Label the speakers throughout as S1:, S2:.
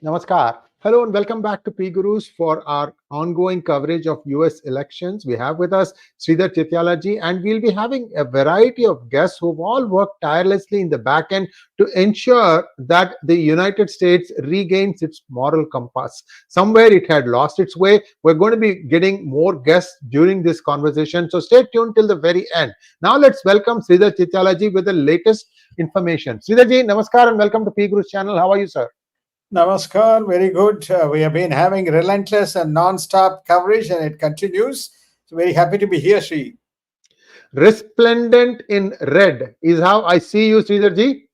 S1: Namaskar. Hello and welcome back to PGurus for our ongoing coverage of US elections. We have with us Sree Iyer App IOS and we'll be having a variety of guests who've all worked tirelessly in the back end to ensure that the United States regains its moral compass. Somewhere it had lost its way. We're going to be getting more guests during this conversation, so stay tuned till the very end. Now let's welcome Sree Iyer App IOS with the latest information. Sree Iyer ji, namaskar and welcome to PGurus channel. How are you, sir?
S2: Namaskar, very good. We have been having relentless and non-stop coverage and it continues. So very happy to be here, Sri.
S1: Resplendent in red is how I see you, Sridhar ji.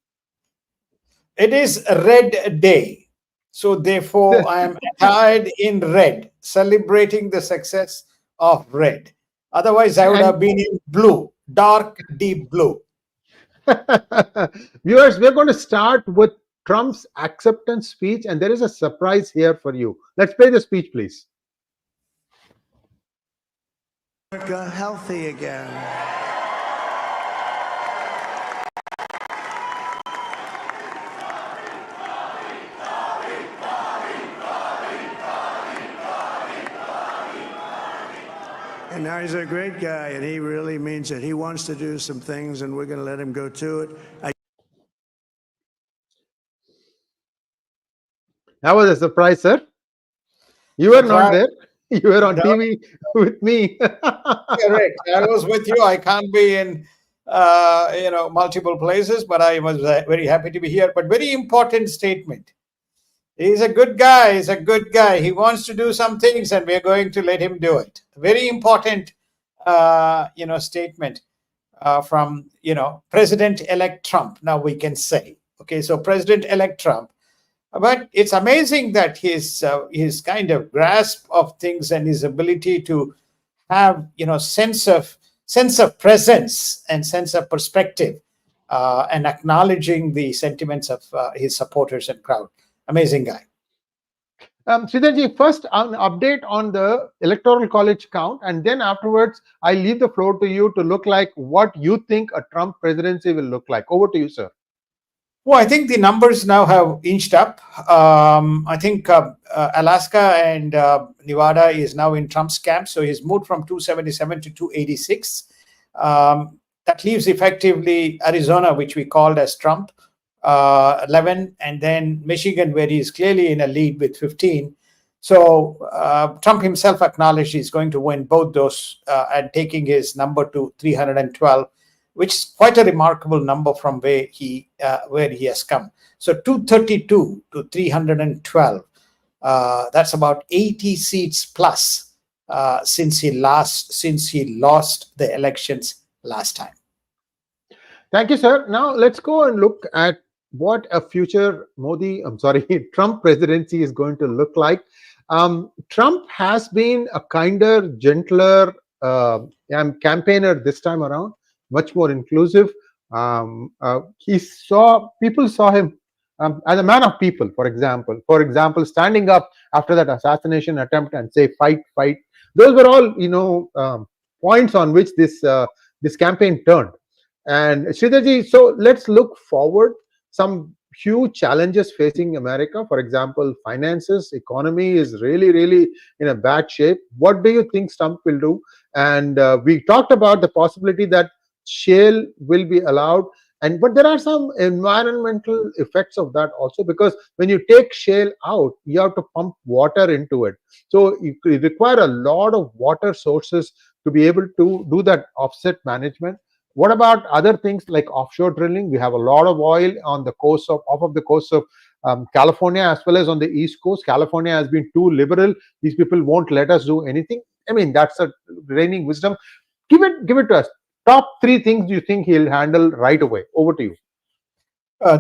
S2: It is Red Day. So therefore, I am attired in red, celebrating the success of red. Otherwise, I would have been in blue, dark, deep blue.
S1: Viewers, we're going to start with Trump's acceptance speech, and there is a surprise here for you. Let's play the speech, please.
S3: America healthy again. And now he's a great guy, and he really means it. He wants to do some things, and we're going to let him go to it.
S1: That was a surprise, sir. You were not there. You were on TV with me.
S2: Correct. I was with you. I can't be in, multiple places, but I was very happy to be here. But very important statement. He's a good guy. He's a good guy. He wants to do some things, and we're going to let him do it. Very important, statement from, President-elect Trump. Now we can say, okay, so President-elect Trump. But it's amazing that his kind of grasp of things and his ability to have sense of presence and sense of perspective and acknowledging the sentiments of his supporters and crowd. Amazing guy.
S1: Sridharji, first an update on the Electoral College count, and then afterwards I leave the floor to you to look like what you think a Trump presidency will look like. Over to you, sir.
S2: Well, I think the numbers now have inched up. I think Alaska and Nevada is now in Trump's camp. So he's moved from 277 to 286. That leaves effectively Arizona, which we called as Trump, 11, and then Michigan, where he's clearly in a lead with 15. So Trump himself acknowledged he's going to win both those and taking his number to 312. Which is quite a remarkable number from where he has come. So 232 to 312. That's about 80 seats plus since he lost the elections last time.
S1: Thank you, sir. Now let's go and look at what a future Trump presidency is going to look like. Trump has been a kinder, gentler campaigner this time around. Much more inclusive. People saw him as a man of people. For example, standing up after that assassination attempt and say fight. Those were all points on which this campaign turned. And Sridharji, so let's look forward. Some huge challenges facing America. For example, finances, economy is really in a bad shape. What do you think Trump will do? And we talked about the possibility that shale will be allowed, but there are some environmental effects of that also, because when you take shale out, you have to pump water into it, so you require a lot of water sources to be able to do that offset management. What about other things like offshore drilling? We have a lot of oil on the coast of California, as well as on the East Coast. California has been too liberal. These people won't let us do anything. I mean, that's a reigning wisdom. Give it to us. Top 3 things you think he'll handle right away. Over to you.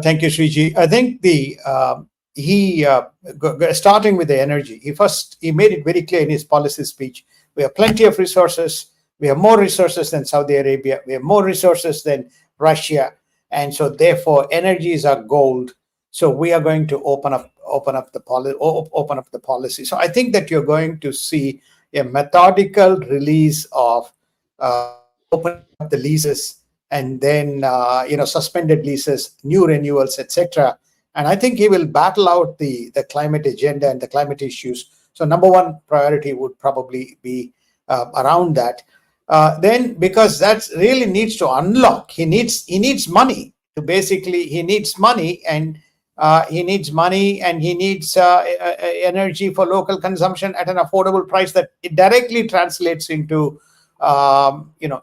S2: Thank you, Sriji. I think starting with the energy, he made it very clear in his policy speech. We have plenty of resources. We have more resources than Saudi Arabia. We have more resources than Russia, and so therefore energy is our gold. So we are going to open up the policy. So I think that you're going to see a methodical release of open up the leases, and then suspended leases, new renewals, etc., And I think he will battle out the climate agenda and the climate issues. So number one priority would probably be around that. Then, because that really needs to unlock, he needs money to basically, he needs money and he needs energy for local consumption at an affordable price that it directly translates into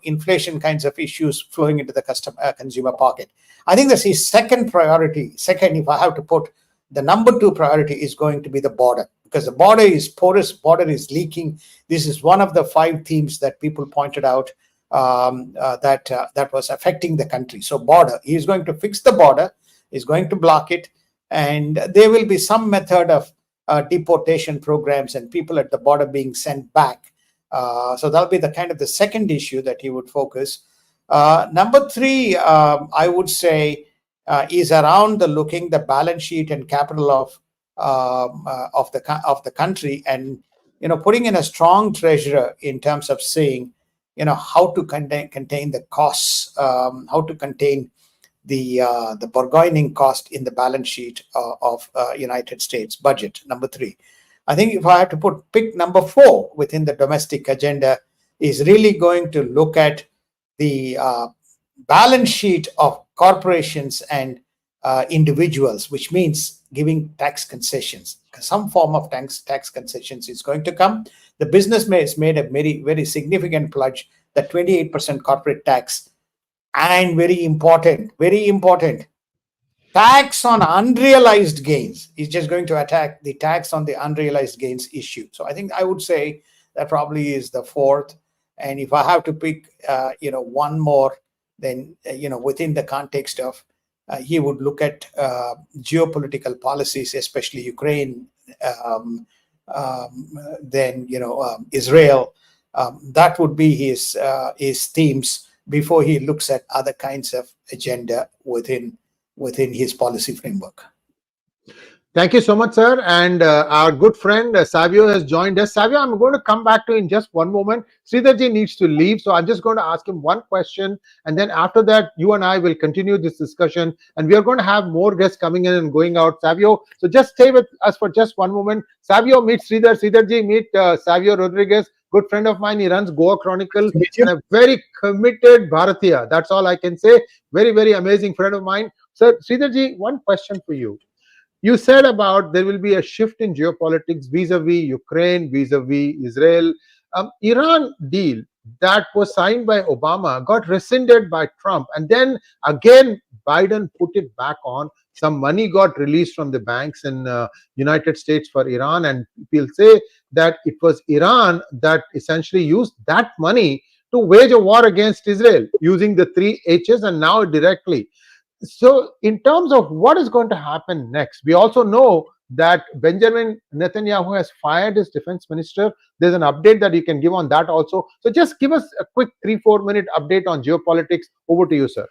S2: inflation kinds of issues flowing into the consumer pocket. I think that's his second priority. Second, if I have to put the number two priority, is going to be the border, because the border is porous, border is leaking. This is one of the 5 themes that people pointed out that was affecting the country. So border, he is going to fix the border, is going to block it, and there will be some method of deportation programs and people at the border being sent back. So that'll be the second issue that he would focus. Number 3, I would say, is around the balance sheet and capital of the country, and putting in a strong treasurer in terms of saying how to contain the costs, how to contain the burgeoning cost in the balance sheet of United States budget. Number 3. I think if I have to pick number 4 within the domestic agenda, is really going to look at the balance sheet of corporations and individuals, which means giving tax concessions. Some form of tax concessions is going to come. The businessman has made a very, very significant pledge that 28% corporate tax, and very important, tax on unrealized gains. Is just going to attack the tax on the unrealized gains issue. So I think I would say that probably is the 4th. And if I have to pick, one more, then within the context of he would look at geopolitical policies, especially Ukraine, then Israel. That would be his themes before he looks at other kinds of agenda within his policy framework.
S1: Thank you so much, sir. And our good friend Savio has joined us. Savio, I'm going to come back to you in just one moment. Sridharji needs to leave, so I'm just going to ask him one question, and then after that, you and I will continue this discussion. And we are going to have more guests coming in and going out. Savio, so just stay with us for just one moment. Savio, meet Sridhar. Sridharji, meet Savio Rodriguez, good friend of mine. He runs Goa Chronicle, and a very committed Bharatiya. That's all I can say. Very, very amazing friend of mine. Sir, Sridharji, one question for you. You said about there will be a shift in geopolitics vis-a-vis Ukraine, vis-a-vis Israel. Iran deal that was signed by Obama got rescinded by Trump, and then again Biden put it back on. Some money got released from the banks in United States for Iran, and people say that it was Iran that essentially used that money to wage a war against Israel using the 3 H's, and now directly. So in terms of what is going to happen next, we also know that Benjamin Netanyahu has fired his defense minister. There's an update that you can give on that also. So just give us a quick 3-4 minute update on geopolitics. Over to you, sir.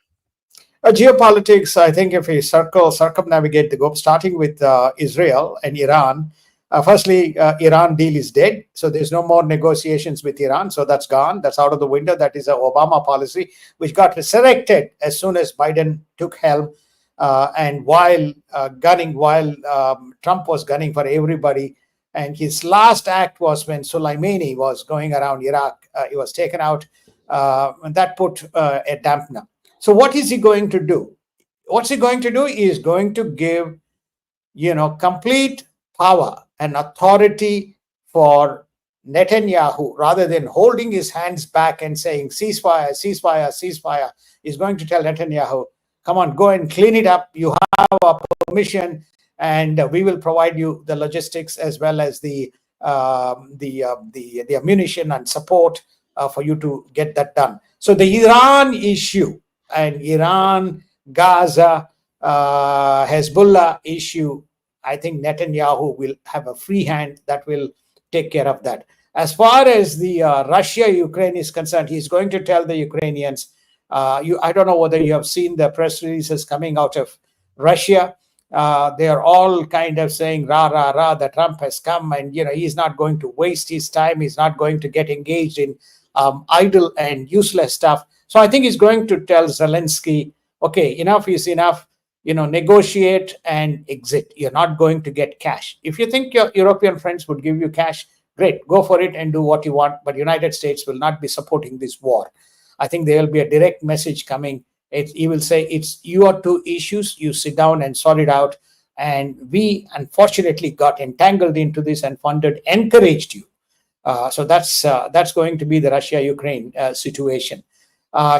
S2: Geopolitics, I think if we circumnavigate the globe, starting with Israel and Iran, firstly, Iran deal is dead. So there's no more negotiations with Iran. So that's gone. That's out of the window. That is an Obama policy, which got resurrected as soon as Biden took helm. And while Trump was gunning for everybody, and his last act was when Soleimani was going around Iraq, he was taken out, and that put a dampener. So what is he going to do? What's he going to do? He is going to give, complete power and authority for Netanyahu, rather than holding his hands back and saying ceasefire, ceasefire, ceasefire. He's going to tell Netanyahu, come on, go and clean it up. You have our permission, and we will provide you the logistics as well as the ammunition and support for you to get that done. So the Iran issue and Iran, Gaza, Hezbollah issue, I think Netanyahu will have a free hand that will take care of that. As far as the Russia-Ukraine is concerned, he's going to tell the Ukrainians, I don't know whether you have seen the press releases coming out of Russia. They are all kind of saying, rah, rah, rah, that Trump has come, and he's not going to waste his time. He's not going to get engaged in idle and useless stuff. So I think he's going to tell Zelensky, okay, enough is enough. negotiate and exit. You're not going to get cash. If you think your European friends would give you cash, great, go for it and do what you want. But United States will not be supporting this war. I think there will be a direct message coming. He will say, it's your two issues. You sit down and sort it out. And we unfortunately got entangled into this and encouraged you. So that's going to be the Russia-Ukraine situation.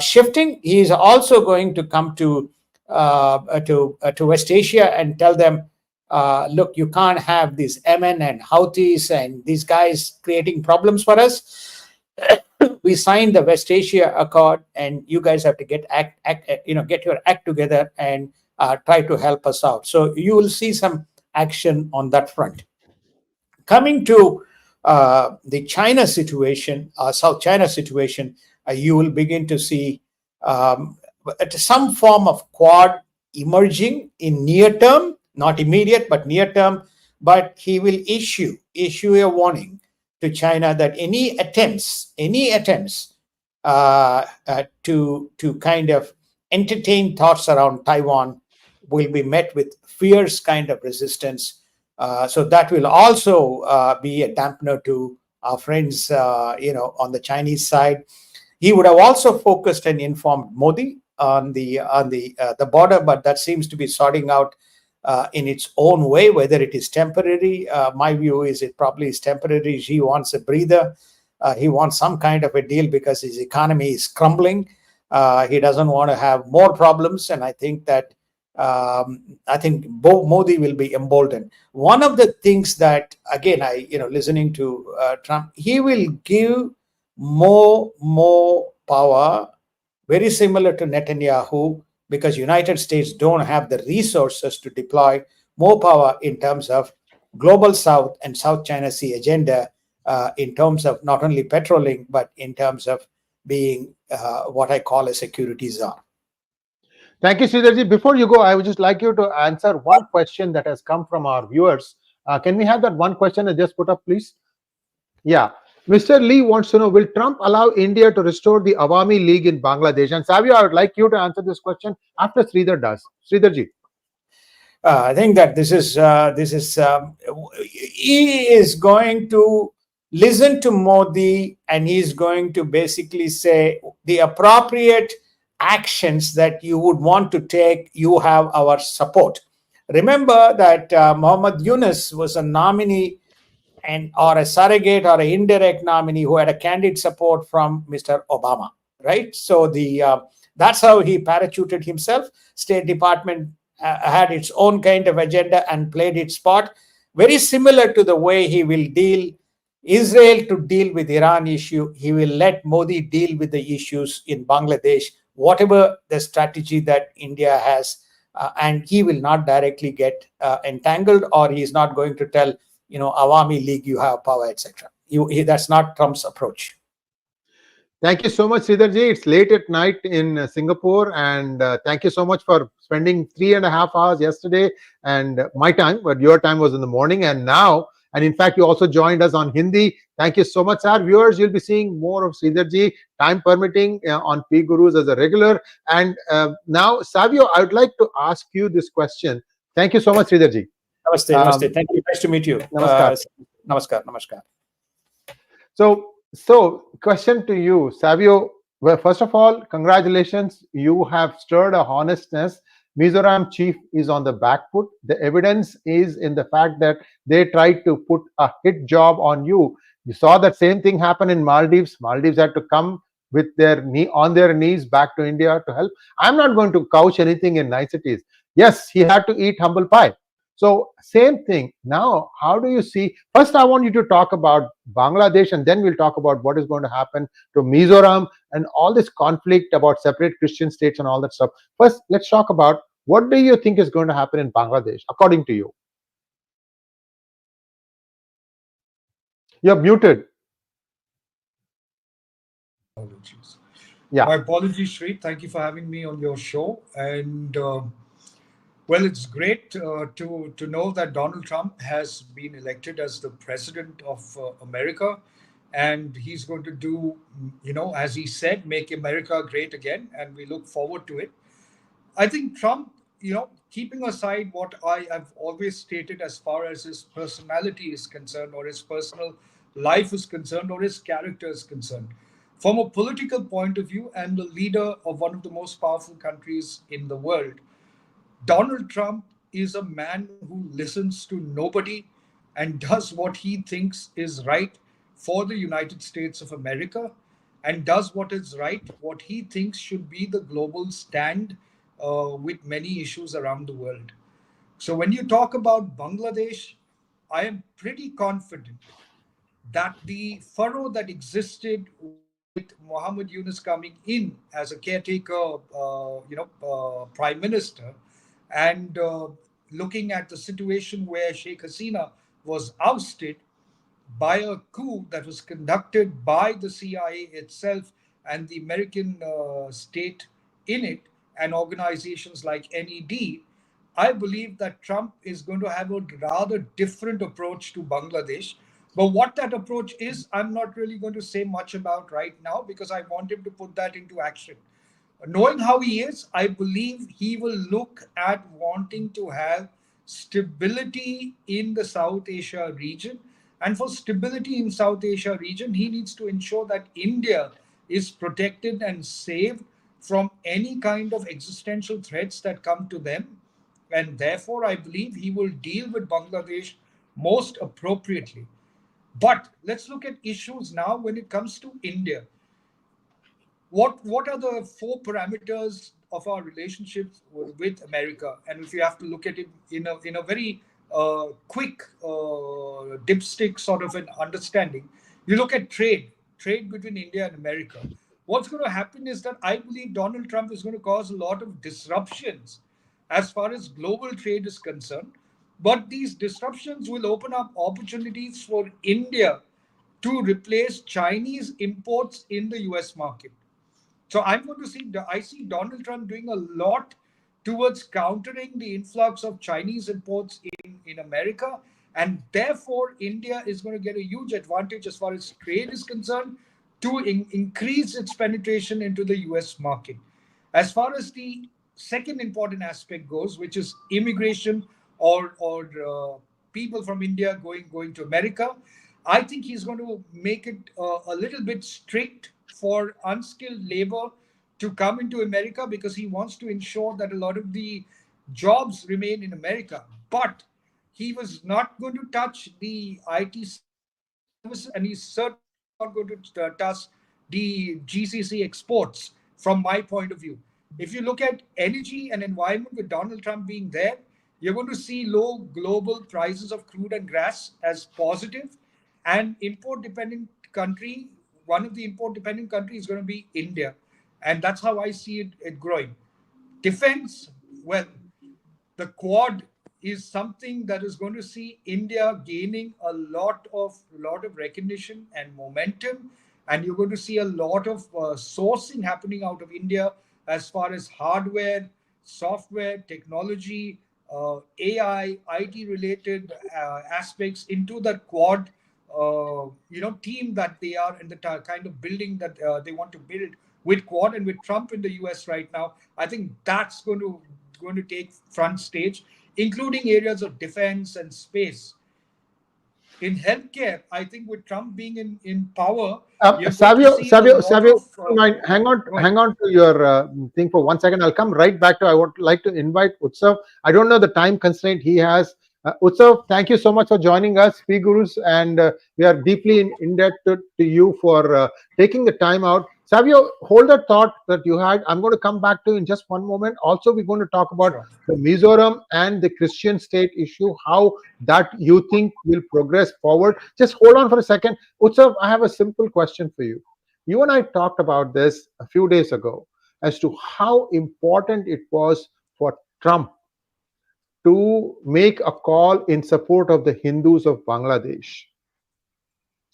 S2: Shifting, he is also going to come to West Asia and tell them, look, you can't have these Yemen and Houthis and these guys creating problems for us. We signed the West Asia Accord, and you guys have to get your act together and try to help us out. So you will see some action on that front. Coming to the China situation, South China situation, you will begin to see some form of Quad emerging in near term, not immediate, but near term. But he will issue a warning to China that any attempts to kind of entertain thoughts around Taiwan will be met with fierce kind of resistance. So that will also be a dampener to our friends, on the Chinese side. He would have also focused and informed Modi on the border, but that seems to be sorting out in its own way, whether it is temporary. My view is it probably is temporary. Xi wants a breather. He wants some kind of a deal because his economy is crumbling. He doesn't want to have more problems, and I think that Modi will be emboldened. One of the things that, again, listening to Trump, he will give more power, very similar to Netanyahu, because United States don't have the resources to deploy more power in terms of global South and South China Sea agenda, in terms of not only patrolling, but in terms of being what I call a security czar.
S1: Thank you, Sridharji. Before you go, I would just like you to answer one question that has come from our viewers. Can we have that one question I just put up, please? Yeah. Mr. Lee wants to know, will Trump allow India to restore the Awami League in Bangladesh? And Savio, I would like you to answer this question after Sridhar does. Sridharji.
S2: I think that he is going to listen to Modi, and he's going to basically say the appropriate actions that you would want to take, you have our support. Remember that Muhammad Yunus was a nominee or a surrogate or an indirect nominee who had a candid support from Mr. Obama, right? So that's how he parachuted himself. State Department had its own kind of agenda and played its part, very similar to the way he will deal Israel to deal with Iran issue. He will let Modi deal with the issues in Bangladesh, whatever the strategy that India has, and he will not directly get entangled, or he's not going to tell Awami League, you have power, etc. That's not Trump's approach.
S1: Thank you so much, Sridharji. It's late at night in Singapore, and thank you so much for spending 3.5 hours yesterday, and my time, but your time was in the morning, and now, and in fact, you also joined us on Hindi. Thank you so much, our viewers. You'll be seeing more of Sridharji, time permitting, on PGurus as a regular. And now, Savio, I would like to ask you this question. Thank you so much, Sridharji.
S2: Namaste, namaste. Thank you. Nice to meet you.
S1: Namaskar.
S2: Namaskar.
S1: So question to you, Savio. Well, first of all, congratulations. You have stirred a honestness. Mizoram chief is on the back foot. The evidence is in the fact that they tried to put a hit job on you. You saw that same thing happen in Maldives. Maldives had to come with on their knees back to India to help. I'm not going to couch anything in niceties. Yes, he had to eat humble pie. So same thing. Now, how do you see? First, I want you to talk about Bangladesh, and then we'll talk about what is going to happen to Mizoram and all this conflict about separate Christian states and all that stuff. First, let's talk about what do you think is going to happen in Bangladesh, according to you? You're muted.
S4: Apologies.
S1: Yeah.
S4: My apologies, Sree. Thank you for having me on your show. And well, it's great to know that Donald Trump has been elected as the president of America, and he's going to do, as he said, make America great again, and we look forward to it. I think Trump, keeping aside what I have always stated as far as his personality is concerned, or his personal life is concerned, or his character is concerned, from a political point of view and the leader of one of the most powerful countries in the world, Donald Trump is a man who listens to nobody and does what he thinks is right for the United States of America, and does what is right, what he thinks should be the global stand with many issues around the world. So when you talk about Bangladesh, I am pretty confident that the furrow that existed with Mohammed Yunus coming in as a caretaker, prime minister, and looking at the situation where Sheikh Hasina was ousted by a coup that was conducted by the CIA itself and the American state in it, and organizations like NED, I believe that Trump is going to have a rather different approach to Bangladesh. But what that approach is, I'm not really going to say much about right now, because I want him to put that into action. Knowing how he is, I believe he will look at wanting to have stability in the South Asia region. And for stability in South Asia region, he needs to ensure that India is protected and saved from any kind of existential threats that come to them. And therefore, I believe he will deal with Bangladesh most appropriately. But let's look at issues now when it comes to India. What are the four parameters of our relationships with America? And if you have to look at it in a very quick dipstick sort of an understanding, you look at trade between India and America. What's going to happen is that I believe Donald Trump is going to cause a lot of disruptions as far as global trade is concerned. But these disruptions will open up opportunities for India to replace Chinese imports in the US market. So I see Donald Trump doing a lot towards countering the influx of Chinese imports in America. And therefore, India is going to get a huge advantage as far as trade is concerned to increase its penetration into the US market. As far as the second important aspect goes, which is immigration or people from India going to America, I think he's going to make it a little bit strict for unskilled labor to come into America, because he wants to ensure that a lot of the jobs remain in America. But he was not going to touch the IT services, and he's certainly not going to touch the GCC exports from my point of view. If you look at energy and environment with Donald Trump being there, you're going to see low global prices of crude and gas as positive. And import dependent country, one of the import dependent countries is going to be India. And that's how I see it growing. Defense, well, the Quad is something that is going to see India gaining a lot of recognition and momentum, and you're going to see a lot of sourcing happening out of India as far as hardware, software, technology, AI, IT related aspects into the Quad, team that they are, and the kind of building that they want to build with Quad, and with Trump in the US right now. I think that's going to take front stage, including areas of defense and space. In healthcare, I think with Trump being in power, you're going to see a lot of.
S1: Hang on to your thing for 1 second. I'll come right back to. I would like to invite Utsav. I don't know the time constraint he has. Utsav, thank you so much for joining us, PGurus, and we are deeply indebted to you for taking the time out. Savio, hold that thought that you had. I'm going to come back to you in just one moment. Also, we're going to talk about the Mizoram and the Christian state issue, how that you think will progress forward. Just hold on for a second. Utsav, I have a simple question for you. You and I talked about this a few days ago as to how important it was for Trump to make a call in support of the Hindus of Bangladesh.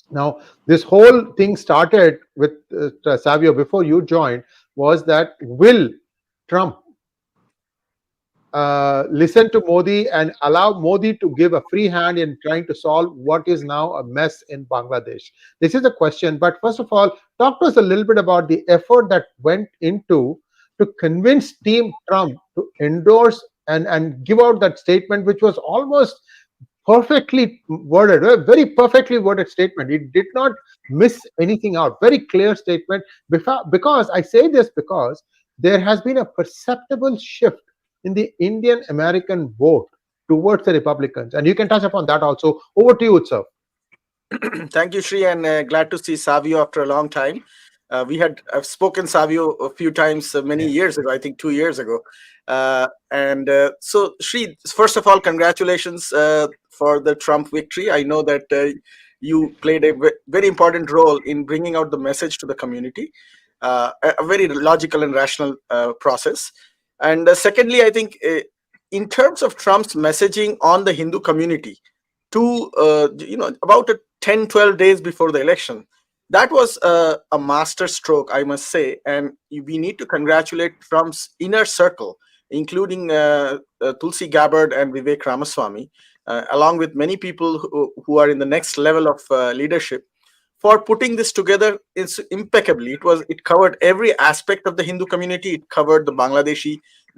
S1: Now, this whole thing started with Savio before you joined, was that will Trump listen to Modi and allow Modi to give a free hand in trying to solve what is now a mess in Bangladesh? This is the question. But first of all, talk to us a little bit about the effort that went into to convince Team Trump to endorse and give out that statement, which was almost perfectly worded, a very perfectly worded statement. It did not miss anything out. Very clear statement. Because I say this because there has been a perceptible shift in the Indian American vote towards the Republicans, and you can touch upon that also. Over to you, Utsav.
S5: Thank you, Sree, and glad to see Savio after a long time. I've spoken Savio a few times many years ago, I think 2 years ago. So, Sree, first of all, congratulations for the Trump victory. I know that you played a very important role in bringing out the message to the community, a very logical and rational process. And secondly, I think in terms of Trump's messaging on the Hindu community, to about 10-12 days before the election, that was a master stroke, I must say, and we need to congratulate Trump's inner circle, including 𝙒𝙗𝙊𝗿 𝗂𝙁 and 𝗣𝗚𝗂𝗏 Ramaswamy, along with many people who are in the next level of leadership, for putting this together impeccably. It covered every aspect of the Hindu community. It covered the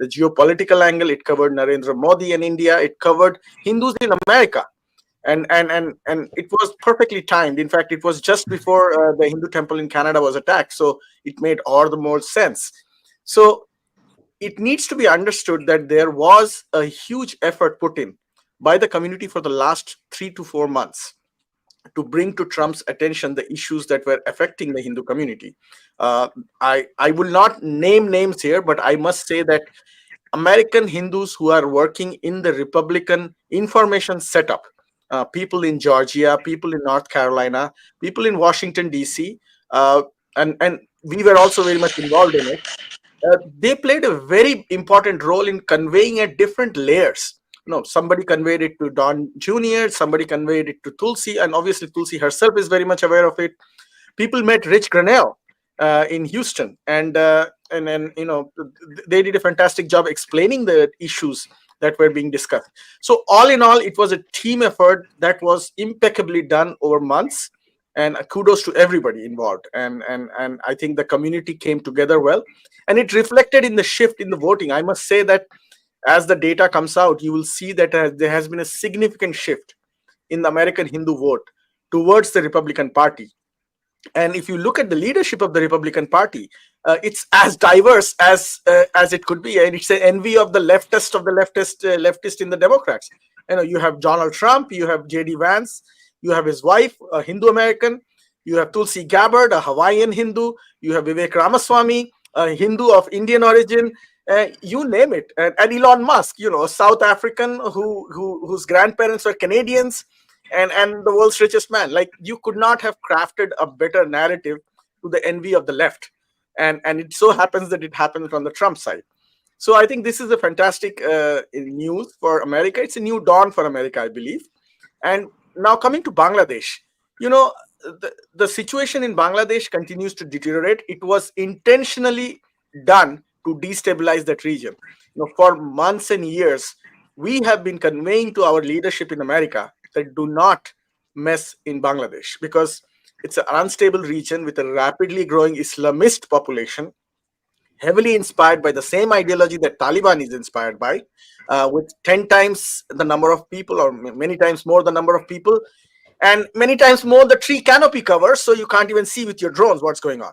S5: geopolitical angle. It covered Narendra Modi and India. It covered Hindus in America. And it was perfectly timed. In fact, it was just before the Hindu temple in Canada was attacked, so it made all the more sense. So it needs to be understood that there was a huge effort put in by the community for the last 3 to 4 months to bring to Trump's attention the issues that were affecting the Hindu community. I will not name names here, but I must say that American Hindus who are working in the Republican information setup, people in Georgia, people in North Carolina, people in Washington, D.C., and we were also very much involved in it. They played a very important role in conveying at different layers. Somebody conveyed it to Don Jr., somebody conveyed it to 𝗠𝚢𝚉, and obviously 𝗠𝚢𝚉 herself is very much aware of it. People met Rich Grenell in Houston, and then they did a fantastic job explaining the issues that were being discussed. So all in all, it was a team effort that was impeccably done over months, and kudos to everybody involved. And I think the community came together well, and it reflected in the shift in the voting. I must say that as the data comes out, you will see that there has been a significant shift in the American Hindu vote towards the Republican Party. And if you look at the leadership of the Republican Party, it's as diverse as it could be, and it's an envy of the leftist in the Democrats. You have Donald Trump, you have J.D. Vance, you have his wife, a Hindu American, you have 𝗠𝚉𝗃 𝗂𝙁, a Hawaiian Hindu, you have 𝗣𝗚𝗂𝗏 Ramaswamy, a Hindu of Indian origin, you name it, and Elon Musk, a South African whose grandparents were Canadians, and the world's richest man. Like, you could not have crafted a better narrative to the envy of the left, and it so happens that it happened on the Trump side. So I think this is a fantastic news for America. It's a new dawn for America, I believe. And now coming to Bangladesh, the situation in Bangladesh continues to deteriorate. It was intentionally done to destabilize that region. For months and years, we have been conveying to our leadership in America that do not mess in Bangladesh, because it's an unstable region with a rapidly growing Islamist population, heavily inspired by the same ideology that Taliban is inspired by, with 10 times the number of people, or many times more the number of people, and many times more the tree canopy cover, so you can't even see with your drones what's going on.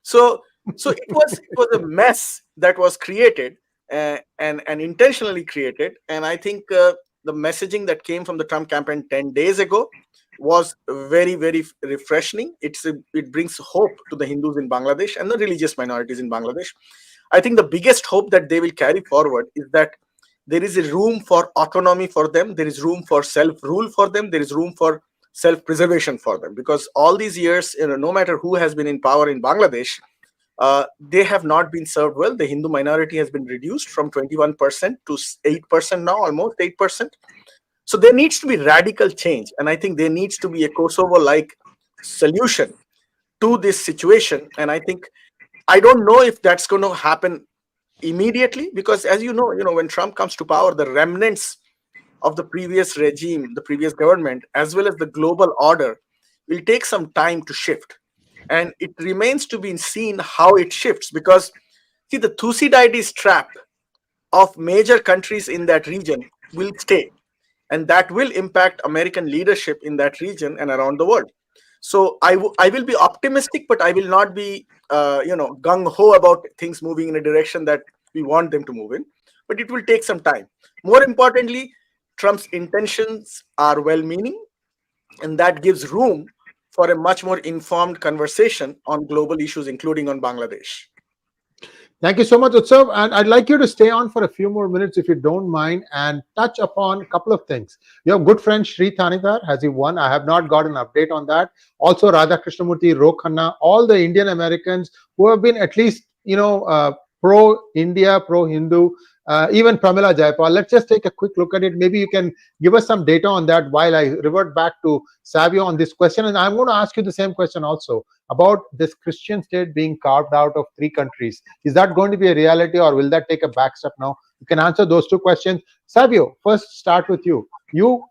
S5: So it was a mess that was created and intentionally created. And I think the messaging that came from the Trump campaign 10 days ago was very, very refreshing. It brings hope to the Hindus in Bangladesh and the religious minorities in Bangladesh. I think the biggest hope that they will carry forward is that there is a room for autonomy for them. There is room for self-rule for them. There is room for self-preservation for them. Because all these years, no matter who has been in power in Bangladesh, they have not been served well. The Hindu minority has been reduced from 21% to 8% now, almost 8%. So there needs to be radical change. And I think there needs to be a Kosovo-like solution to this situation. And I don't know if that's going to happen immediately, because as you know, when Trump comes to power, the remnants of the previous regime, the previous government, as well as the global order, will take some time to shift. And it remains to be seen how it shifts, because see, the Thucydides trap of major countries in that region will stay, and that will impact American leadership in that region and around the world. So I will be optimistic, but I will not be gung ho about things moving in a direction that we want them to move in. But it will take some time. More importantly, Trump's intentions are well-meaning, and that gives room for a much more informed conversation on global issues, including on Bangladesh.
S1: Thank you so much, Utsav. And I'd like you to stay on for a few more minutes, if you don't mind, and touch upon a couple of things. Your good friend Sree Thanidhar, has he won? I have not got an update on that. Also, Radha Krishnamurti, Ro Khanna, all the Indian Americans who have been at least, pro-India, pro-Hindu, even Pramila Jayapal. Let's just take a quick look at it. Maybe you can give us some data on that while I revert back to Savio on this question. And I'm going to ask you the same question also about this Christian state being carved out of 3 countries. Is that going to be a reality, or will that take a back step now? You can answer those 2 questions. Savio, first start with you. You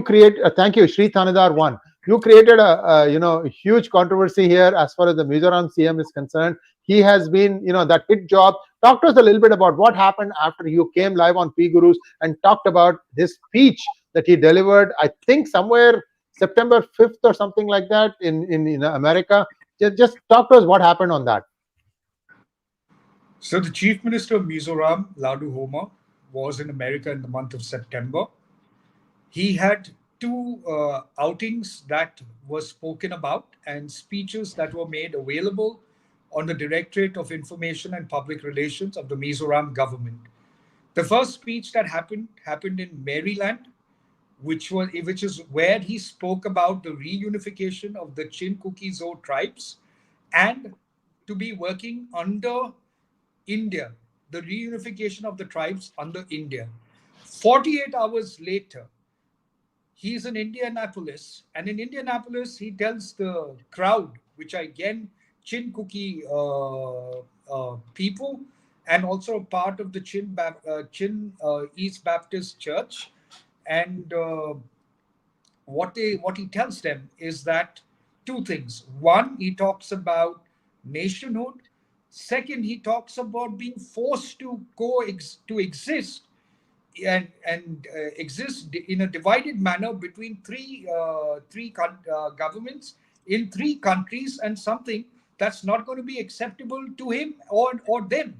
S1: create thank you, Sree Thanidhar 1. You created a huge controversy here as far as the Mizoram CM is concerned. He has been, that hit job. Talk to us a little bit about what happened after you came live on PGurus and talked about his speech that he delivered, I think somewhere September 5th or something like that in America. Just talk to us what happened on that.
S4: So the Chief Minister of Mizoram, 𝗤𝙗𝘗𝘁, was in America in the month of September. He had 2 outings that were spoken about and speeches that were made available on the Directorate of Information and Public Relations of the Mizoram government. The first speech that happened in Maryland, which is where he spoke about the reunification of the 𝗤𝙂𝗍𝙁 tribes and to be working under India, the reunification of the tribes under India. 48 hours later, he's in Indianapolis, and in Indianapolis, he tells the crowd, which are again 𝗤𝙂𝗍𝘗𝘁 people, and also a part of the 𝗤𝙗𝘗 East Baptist Church. And what he tells them is that 2 things. One, he talks about nationhood. Second, he talks about being forced to exist and exist in a divided manner between three governments in 3 countries, and something that's not going to be acceptable to him or them.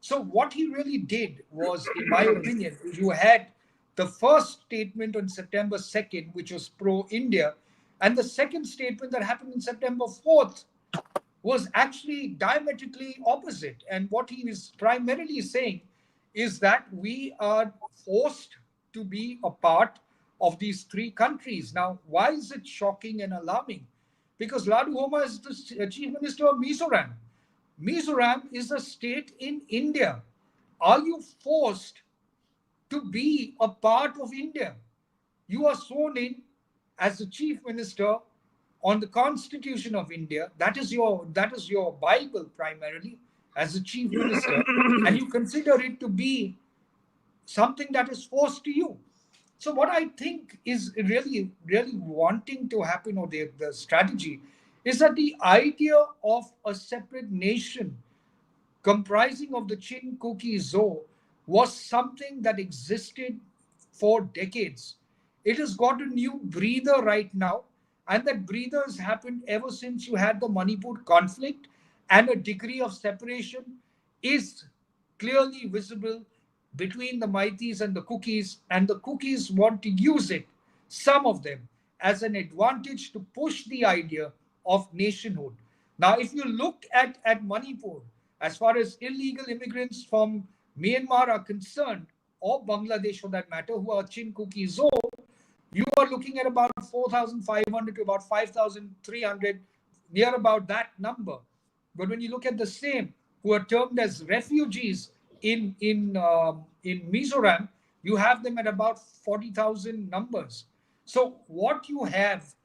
S4: So what he really did was, in my opinion, you had the first statement on September 2nd, which was pro-India, and the second statement that happened on September 4th was actually diametrically opposite. And what he is primarily saying is that we are forced to be a part of these 3 countries. Now, why is it shocking and alarming? Because 𝗤𝙗𝘗𝘁 is the Chief Minister of Mizoram. Mizoram is a state in India. Are you forced to be a part of India? You are sworn in as the Chief Minister on the Constitution of India. That is your Bible primarily, as the Chief Minister, and you consider it to be something that is forced to you. So what I think is really, really wanting to happen, or the strategy, is that the idea of a separate nation comprising of the 𝗤𝙗𝗍𝘗 was something that existed for decades. It has got a new breather right now, and that breather has happened ever since you had the Manipur conflict, and a degree of separation is clearly visible between the Meiteis and the Kukis, and the Kukis want to use it, some of them, as an advantage to push the idea of nationhood. Now, if you look at Manipur, as far as illegal immigrants from Myanmar are concerned, or Bangladesh for that matter, who are 𝗤𝙗𝗍𝘗, you are looking at about 4,500 to about 5,300, near about that number. But when you look at the same, who are termed as refugees in Mizoram, you have them at about 40,000 numbers. So what you have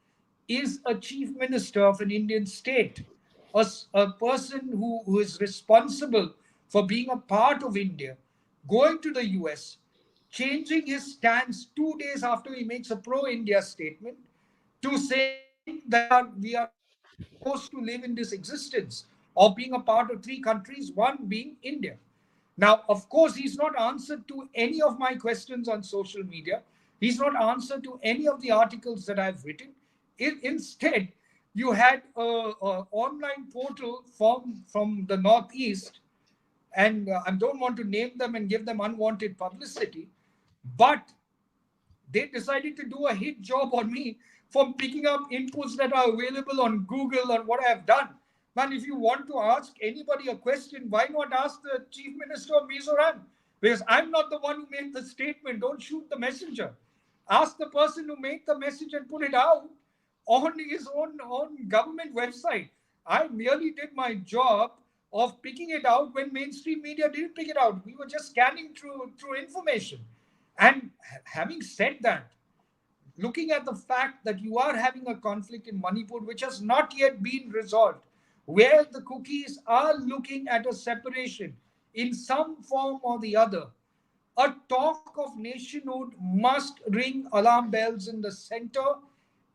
S4: is a chief minister of an Indian state, a person who is responsible for being a part of India, going to the US, changing his stance 2 days after he makes a pro-India statement, to saying that we are forced to live in this existence of being a part of 3 countries, one being India. Now, of course, he's not answered to any of my questions on social media. He's not answered to any of the articles that I've written. Instead, you had a online portal from the Northeast, and I don't want to name them and give them unwanted publicity, but they decided to do a hit job on me from picking up inputs that are available on Google on what I have done. Man, if you want to ask anybody a question, why not ask the Chief Minister of Mizoram? Because I'm not the one who made the statement. Don't shoot the messenger. Ask the person who made the message and put it out on his own government website. I merely did my job of picking it out when mainstream media didn't pick it out. We were just scanning through information. And having said that, looking at the fact that you are having a conflict in Manipur which has not yet been resolved, where the cookies are looking at a separation in some form or the other, a talk of nationhood must ring alarm bells in the center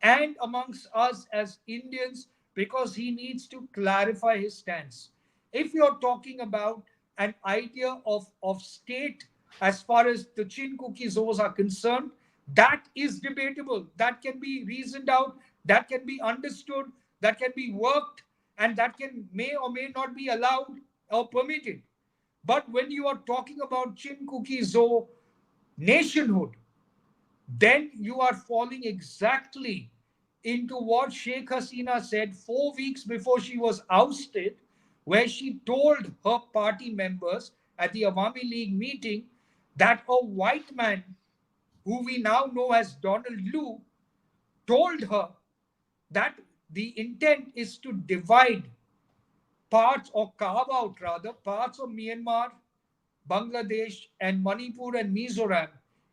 S4: and amongst us as Indians, because he needs to clarify his stance. If you're talking about an idea of state as far as the 𝗤𝙂𝗍𝙁𝘗 are concerned, that is debatable. That can be reasoned out, that can be understood, that can be worked, and that may or may not be allowed or permitted. But when you are talking about 𝗤𝙂𝗍𝙁 nationhood, then you are falling exactly into what Sheikh Hasina said 4 weeks before she was ousted, where she told her party members at the Awami League meeting that a white man, who we now know as Donald Lu, told her that the intent is to divide parts, or carve out rather, parts of Myanmar, Bangladesh, and Manipur and Mizoram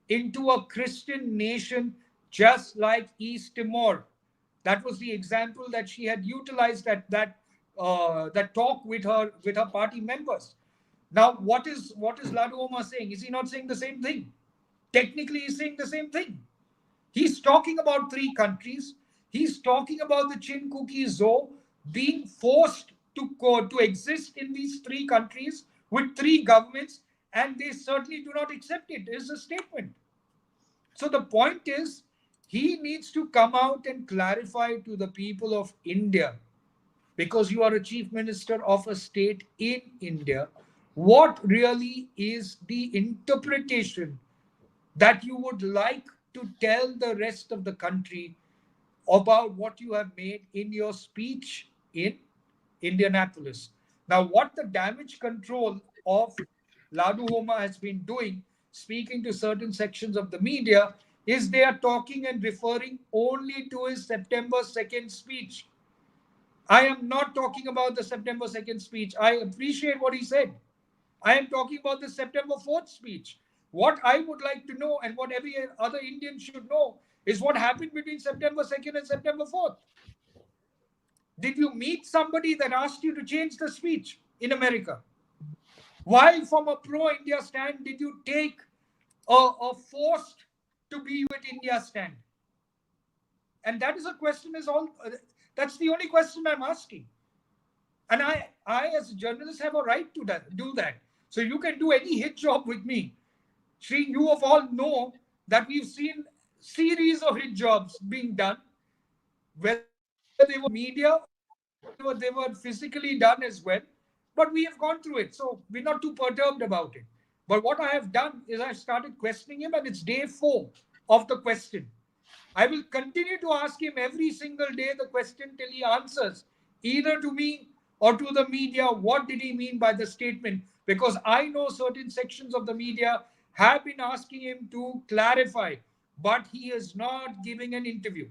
S4: into a Christian nation, just like East Timor. That was the example that she had utilized at that talk with her party members. Now, what is 𝗏𝗏𝗏 saying? Is he not saying the same thing? Technically, he's saying the same thing. He's talking about 3 countries. He's talking about the 𝗤𝙂𝗍𝙁 being forced to exist in these 3 countries with 3 governments, and they certainly do not accept it. It is a statement. So the point is, he needs to come out and clarify to the people of India, because you are a chief minister of a state in India, what really is the interpretation that you would like to tell the rest of the country about what you have made in your speech in Indianapolis. Now, what the damage control of 𝗏𝗏𝗏 has been doing, speaking to certain sections of the media, is they are talking and referring only to his September 2nd speech. I am not talking about the September 2nd speech. I appreciate what he said. I am talking about the September 4th speech. What I would like to know, and what every other Indian should know, is what happened between September 2nd and September 4th. Did you meet somebody that asked you to change the speech in America? Why, from a pro-India stand, did you take a forced to be with India stand? And that is a question, that's the only question I'm asking. And I as a journalist have a right to do that. So you can do any hit job with me. Sree, you of all know that we've seen series of hit jobs being done, whether they were media or they were physically done as well. But we have gone through it, so we're not too perturbed about it. But what I have done is I started questioning him, and it's day 4 of the question. I will continue to ask him every single day the question till he answers, either to me or to the media, what did he mean by the statement? Because I know certain sections of the media have been asking him to clarify, but he is not giving an interview.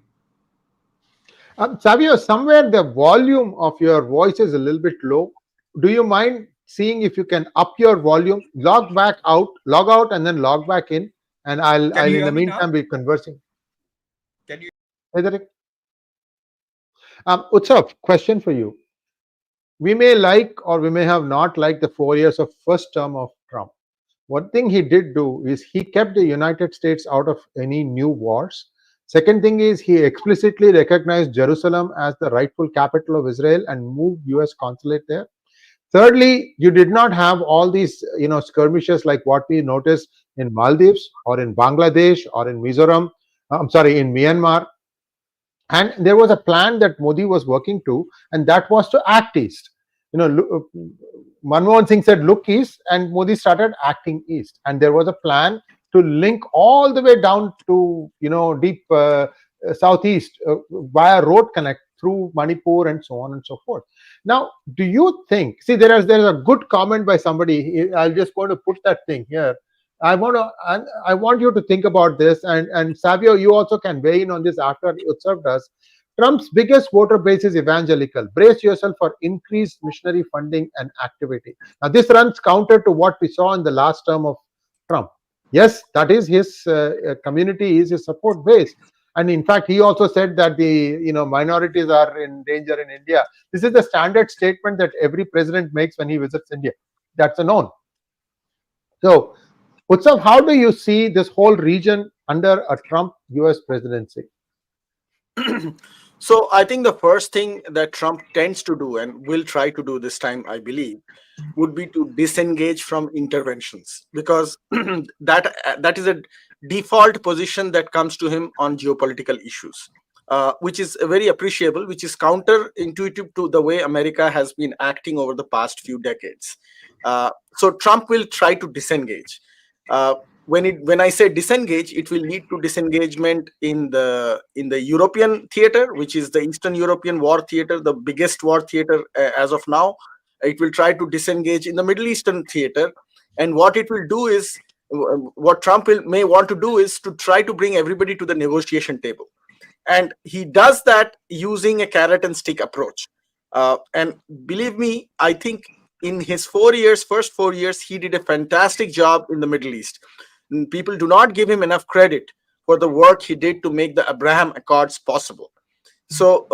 S1: Savio, somewhere the volume of your voice is a little bit low. Do you mind seeing if you can up your volume? Log out, and then log back in, and I'll in the meantime be conversing.
S4: Can you?
S1: Utsav, question for you. We may like or we may have not liked the 4 years of first term of Trump. One thing he did do is he kept the United States out of any new wars. Second thing is he explicitly recognized Jerusalem as the rightful capital of Israel and moved US consulate there. Thirdly, you did not have all these, skirmishes like what we noticed in Maldives or in Bangladesh or in Mizoram. I'm sorry, in Myanmar. And there was a plan that Modi was working to, and that was to act east. Manmohan Singh said look east, and Modi started acting east. And there was a plan to link all the way down to deep southeast via road connect through Manipur and so on and so forth. Now, do you think? See, there is a good comment by somebody. I'm just going to put that thing here. I want you to think about this, and Savio, you also can weigh in on this after Utsav does. Trump's biggest voter base is evangelical. Brace yourself for increased missionary funding and activity. Now, this runs counter to what we saw in the last term of Trump. Yes, that is his community, is his support base. And in fact, he also said that the minorities are in danger in India. This is the standard statement that every president makes when he visits India. That's a known. So, Utsav, how do you see this whole region under a Trump US presidency?
S5: So I think the first thing that Trump tends to do and will try to do this time, I believe, would be to disengage from interventions, because that is a default position that comes to him on geopolitical issues, which is very appreciable, which is counterintuitive to the way America has been acting over the past few decades. So Trump will try to disengage. When I say disengage, it will lead to disengagement in the European theater, which is the Eastern European war theater, the biggest war theater as of now. It will try to disengage in the Middle Eastern theater, and what it will do is, what Trump may want to do is to try to bring everybody to the negotiation table, and he does that using a carrot and stick approach. And believe me, I think in his first 4 years, he did a fantastic job in the Middle East. People do not give him enough credit for the work he did to make the Abraham Accords possible. So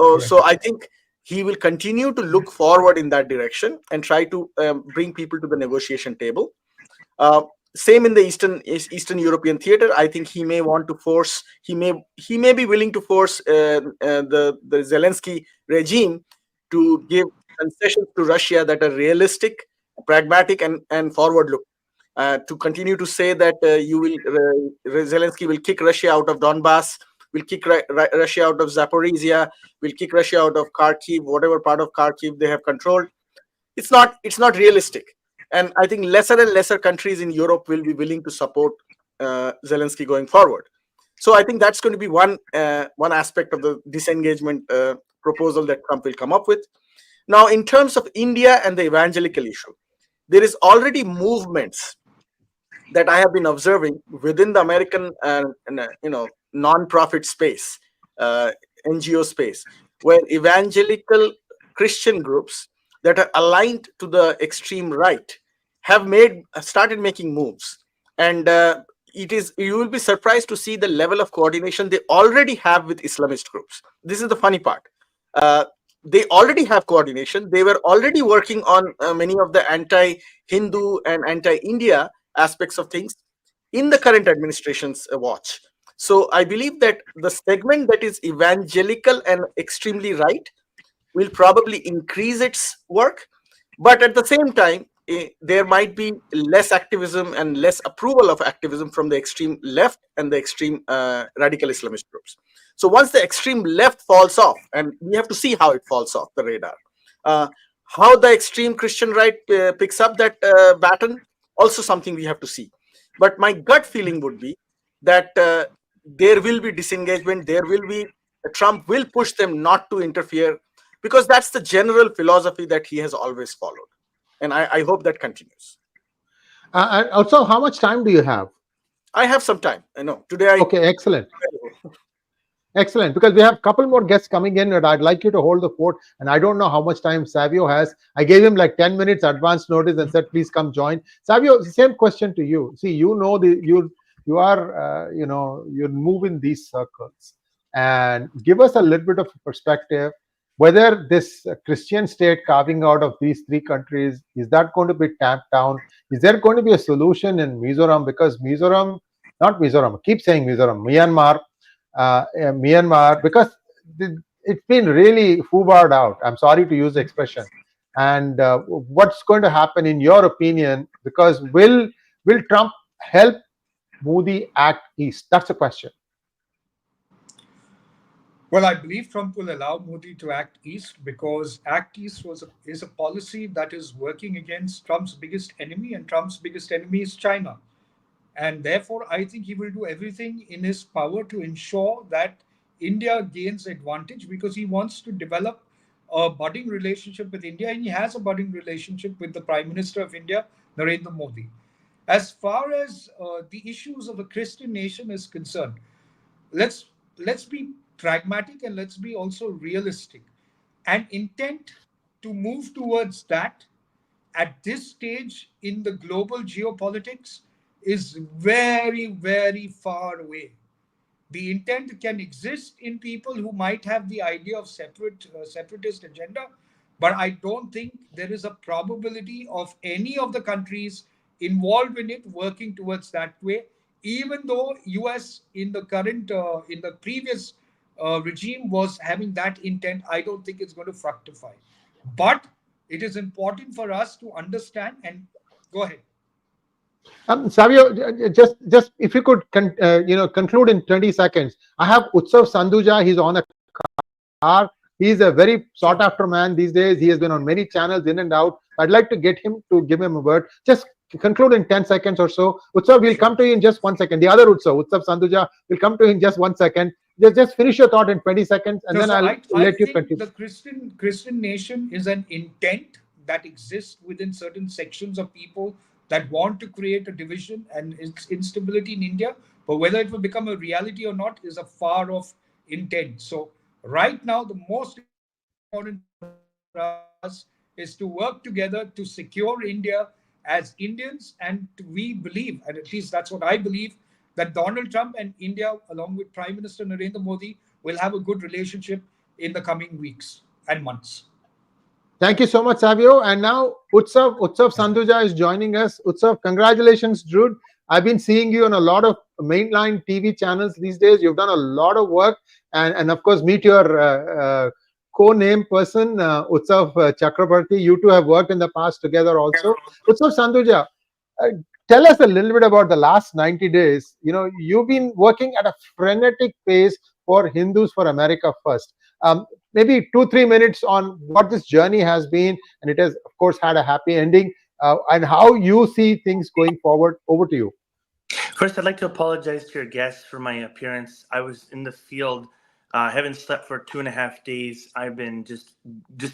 S5: I think he will continue to look forward in that direction and try to bring people to the negotiation table. Same in the Eastern European theater. I think he may want to force. He may be willing to force the Zelensky regime to give concessions to Russia that are realistic, pragmatic, and forward-looking. To continue to say that Zelensky will kick Russia out of Donbass, will kick Russia out of Zaporizhia, will kick Russia out of Kharkiv, whatever part of Kharkiv they have controlled. It's not realistic, and I think lesser and lesser countries in Europe will be willing to support Zelensky going forward. So I think that's going to be one aspect of the disengagement proposal that Trump will come up with. Now, in terms of India and the evangelical issue, there is already movements that I have been observing within the American non-profit space, NGO space, where evangelical Christian groups that are aligned to the extreme right have started making moves, and you will be surprised to see the level of coordination they already have with Islamist groups. This is the funny part. They already have coordination. They were already working on many of the anti-Hindu and anti-India aspects of things in the current administration's watch. So I believe that the segment that is evangelical and extremely right will probably increase its work, but at the same time, there might be less activism and less approval of activism from the extreme left and the extreme radical Islamist groups. So once the extreme left falls off, and we have to see how it falls off the radar, how the extreme Christian right picks up that baton, also something we have to see. But my gut feeling would be that there will be disengagement. Trump will push them not to interfere, because that's the general philosophy that he has always followed. And I hope that continues.
S1: And also, how much time do you have?
S5: I have some time. I know. Today
S1: Okay, excellent. Excellent, because we have a couple more guests coming in, and I'd like you to hold the fort. And I don't know how much time Savio has. I gave him like 10 minutes advance notice and said, please come join. Savio, same question to you. See, you move in these circles, and give us a little bit of perspective. Whether this Christian state carving out of these three countries, is that going to be tamped down? Is there going to be a solution in Mizoram? Because Myanmar, because it's been really foobarred out. I'm sorry to use the expression. and what's going to happen in your opinion? Because will Trump help Modi act east? That's the question.
S4: Well, I believe Trump will allow Modi to act east because act east is a policy that is working against Trump's biggest enemy, and Trump's biggest enemy is China. And therefore, I think he will do everything in his power to ensure that India gains advantage because he wants to develop a budding relationship with India, and he has a budding relationship with the Prime Minister of India, Narendra Modi. As far as the issues of a Christian nation is concerned, let's be pragmatic and let's be also realistic. An intent to move towards that at this stage in the global geopolitics is very, very far away. The intent can exist in people who might have the idea of separatist agenda, but I don't think there is a probability of any of the countries involved in it working towards that way. Even though US in the current in the previous regime was having that intent, I don't think it's going to fructify. But it is important for us to understand and go ahead.
S1: Savio, just if you could conclude in 20 seconds. I have Utsav Sanduja. He's on a car. He's a very sought after man these days. He has been on many channels in and out. I'd like to get him to give him a word. Just conclude in 10 seconds or so. Utsav, we'll come to you in just 1 second. The other Utsav Sanduja, will come to you in just 1 second. Just finish your thought in 20 seconds, and then I'll let you continue.
S4: The Christian nation is an intent that exists within certain sections of people that want to create a division and instability in India. But whether it will become a reality or not is a far off intent. So right now, the most important for us is to work together to secure India as Indians, and we believe, and at least that's what I believe, that Donald Trump and India, along with Prime Minister Narendra Modi, will have a good relationship in the coming weeks and months.
S1: Thank you so much, Savio. And now Utsav Sanduja is joining us. Utsav, congratulations, dude. I've been seeing you on a lot of mainline TV channels these days. You've done a lot of work, and of course, meet your co-name person, Utsav Chakrabarti. You two have worked in the past together also. Utsav Sanduja, tell us a little bit about the last 90 days. You've been working at a frenetic pace for Hindus for America First. Maybe 2-3 minutes on what this journey has been, and it has, of course, had a happy ending, and how you see things going forward. Over to you.
S6: First, I'd like to apologize to your guests for my appearance. I was in the field. I haven't slept for 2.5 days. I've been just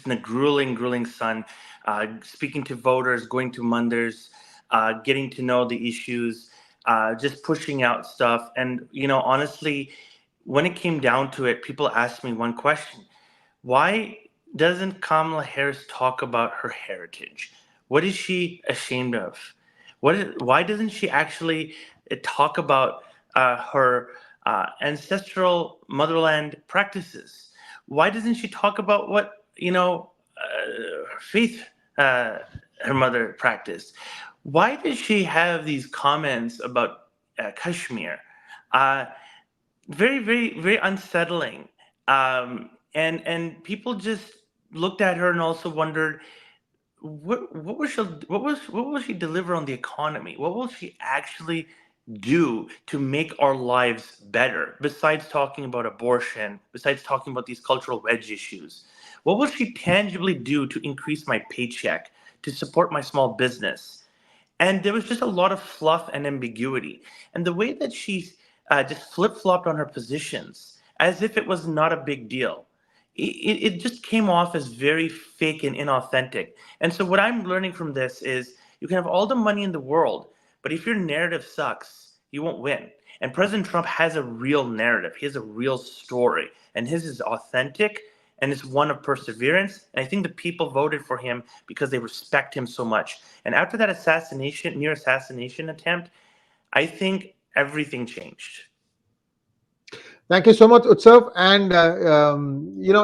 S6: in a grueling sun, speaking to voters, going to mandars, getting to know the issues, just pushing out stuff. And, honestly, when it came down to it, people asked me one question. Why doesn't Kamala Harris talk about her heritage? What is she ashamed of? Why doesn't she actually talk about her ancestral motherland practices? Why doesn't she talk about what faith her mother practiced? Why does she have these comments about Kashmir? Very, very, very unsettling. And people just looked at her and also wondered, what will she deliver on the economy? What will she actually do to make our lives better, besides talking about abortion, besides talking about these cultural wedge issues? What will she tangibly do to increase my paycheck, to support my small business? And there was just a lot of fluff and ambiguity. And the way that she just flip-flopped on her positions, as if it was not a big deal, it just came off as very fake and inauthentic. And so what I'm learning from this is you can have all the money in the world, but if your narrative sucks, you won't win. And President Trump has a real narrative. He has a real story, and his is authentic, and it's one of perseverance. And I think the people voted for him because they respect him so much. And after that near assassination attempt, I think everything changed.
S1: Thank you so much, Utsav. And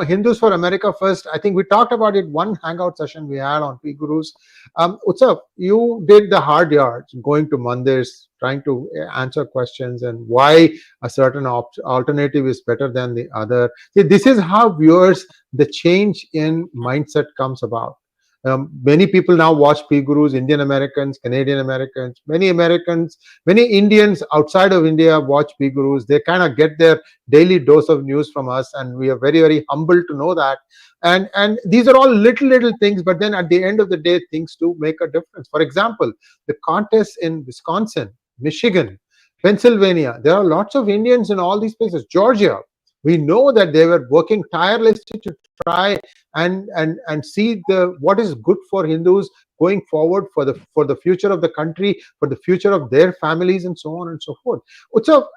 S1: Hindus for America First, I think we talked about it one hangout session we had on PGurus. Utsav, you did the hard yards, going to mandirs, trying to answer questions and why a certain alternative is better than the other. See, this is how viewers, the change in mindset comes about. Many people now watch PGurus, Indian Americans, Canadian Americans, many Americans, many Indians outside of India watch PGurus. They kind of get their daily dose of news from us, and we are very, very humbled to know that. And these are all little things, but then at the end of the day, things do make a difference. For example, the contests in Wisconsin, Michigan, Pennsylvania, there are lots of Indians in all these places. Georgia, we know that they were working tirelessly to try and see what is good for Hindus going forward, for the future of the country, for the future of their families, and so on and so forth. Utsav,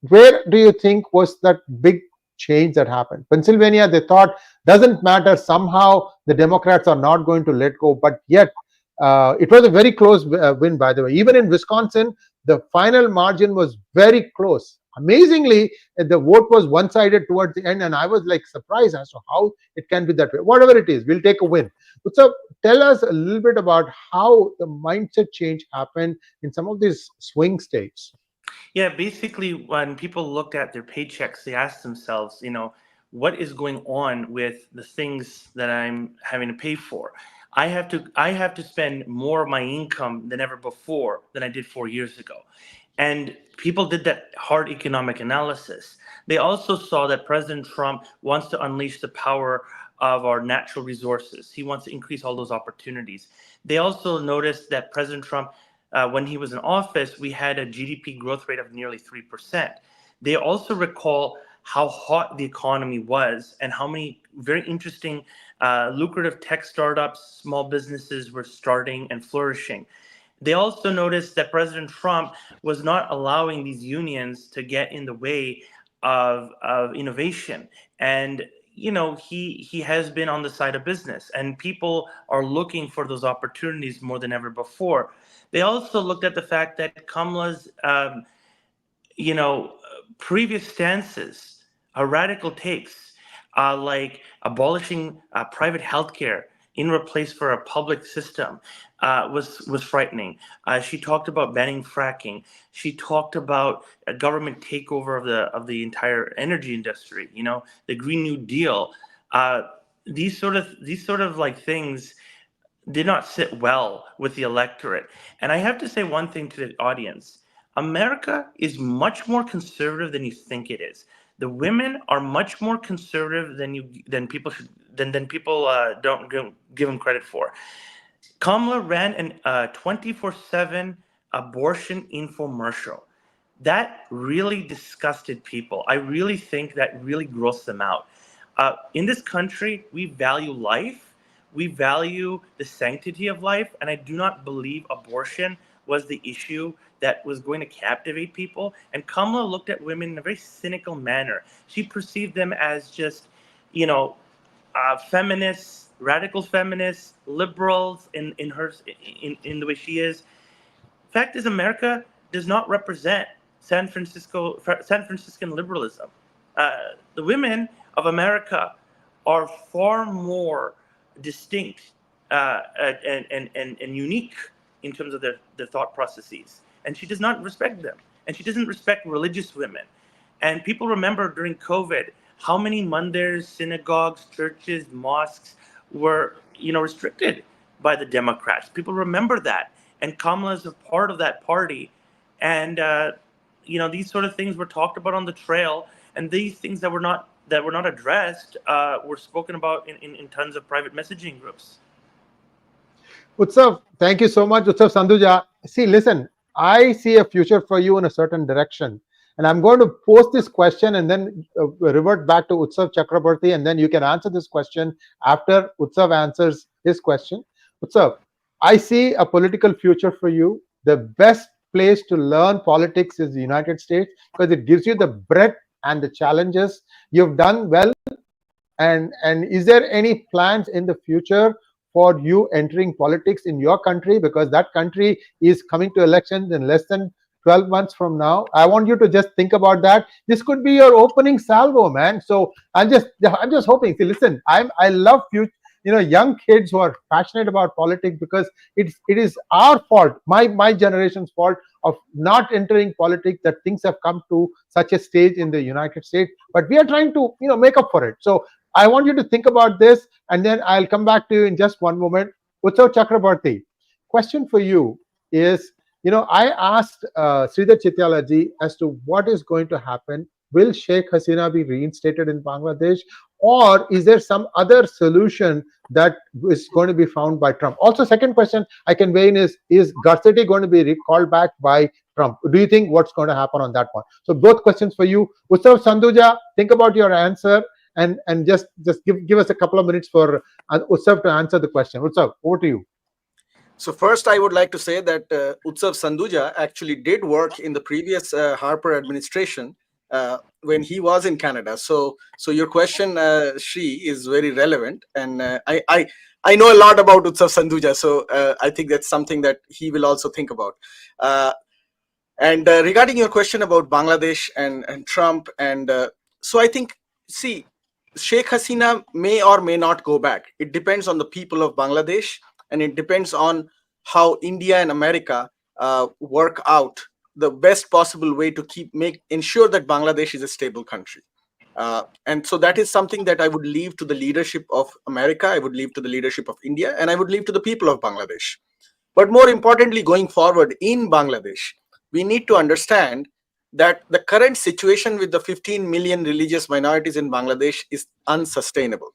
S1: where do you think was that big change that happened? Pennsylvania, they thought, doesn't matter, somehow the Democrats are not going to let go, but yet it was a very close win, by the way. Even in Wisconsin, the final margin was very close. Amazingly, the vote was one-sided towards the end, and I was like surprised as to how it can be that way. Whatever it is, we'll take a win. So tell us a little bit about how the mindset change happened in some of these swing states.
S6: Yeah, basically, when people look at their paychecks, they ask themselves, what is going on with the things that I'm having to pay for? I have to spend more of my income than ever before than I did 4 years ago. And people did that hard economic analysis. They also saw that President Trump wants to unleash the power of our natural resources. He wants to increase all those opportunities. They also noticed that President Trump, when he was in office, we had a GDP growth rate of nearly 3%. They also recall how hot the economy was and how many very interesting, lucrative tech startups, small businesses were starting and flourishing. They also noticed that President Trump was not allowing these unions to get in the way of innovation. And he has been on the side of business, and people are looking for those opportunities more than ever before. They also looked at the fact that Kamala's, previous stances, radical takes, like abolishing private healthcare in replace for a public system, was frightening. She talked about banning fracking. She talked about a government takeover of the entire energy industry. The Green New Deal. These sort of like things did not sit well with the electorate. And I have to say one thing to the audience: America is much more conservative than you think it is. The women are much more conservative than people don't give them credit for. Kamala ran a 24/7 abortion infomercial. That really disgusted people. I really think that really grossed them out. In this country, we value life. We value the sanctity of life, and I do not believe abortion was the issue that was going to captivate people. And Kamala looked at women in a very cynical manner. She perceived them as just, feminists, radical feminists, liberals in the way she is. Fact is, America does not represent San Franciscan liberalism. The women of America are far more distinct and unique in terms of their thought processes. And she does not respect them. And she doesn't respect religious women. And people remember during COVID how many mandirs, synagogues, churches, mosques were restricted by the Democrats. People remember that. And Kamala is a part of that party. And these sort of things were talked about on the trail. And these things that were not addressed were spoken about in tons of private messaging groups.
S1: Utsav, thank you so much, Utsav Sanduja. See, listen, I see a future for you in a certain direction. And I'm going to post this question and then revert back to Utsav Chakraborty, and then you can answer this question after Utsav answers his question. Utsav, I see a political future for you. The best place to learn politics is the United States, because it gives you the breadth and the challenges. You've done well. And is there any plans in the future for you entering politics in your country, because that country is coming to elections in less than 12 months from now? I want you to just think about that. This could be your opening salvo, man. So I'm just hoping. See, listen, I love young kids who are passionate about politics, because it is our fault, my generation's fault, of not entering politics, that things have come to such a stage in the United States. But we are trying to make up for it. So I want you to think about this, and then I'll come back to you in just one moment. Utsav Chakrabarti, question for you is, I asked Sridhar Chittiala as to what is going to happen. Will Sheikh Hasina be reinstated in Bangladesh, or is there some other solution that is going to be found by Trump? Also, second question I can weigh in is 𝙤𝙬𝙤 going to be recalled back by Trump? Do you think what's going to happen on that one? So both questions for you. Utsav Sanduja, think about your answer, and just give us a couple of minutes for Utsav to answer the question. Utsav, over to you.
S5: So first, I would like to say that Utsav Sanduja actually did work in the previous Harper administration when he was in Canada. So your question, Sree, is very relevant, and I know a lot about Utsav Sanduja, so I think that's something that he will also think about. And regarding your question about Bangladesh and Trump, and so I think, see, Sheikh Hasina may or may not go back. It depends on the people of Bangladesh, and it depends on how India and America work out the best possible way to ensure that Bangladesh is a stable country. And so that is something that I would leave to the leadership of America, I would leave to the leadership of India, and I would leave to the people of Bangladesh. But more importantly, going forward in Bangladesh, we need to understand that the current situation with the 15 million religious minorities in Bangladesh is unsustainable.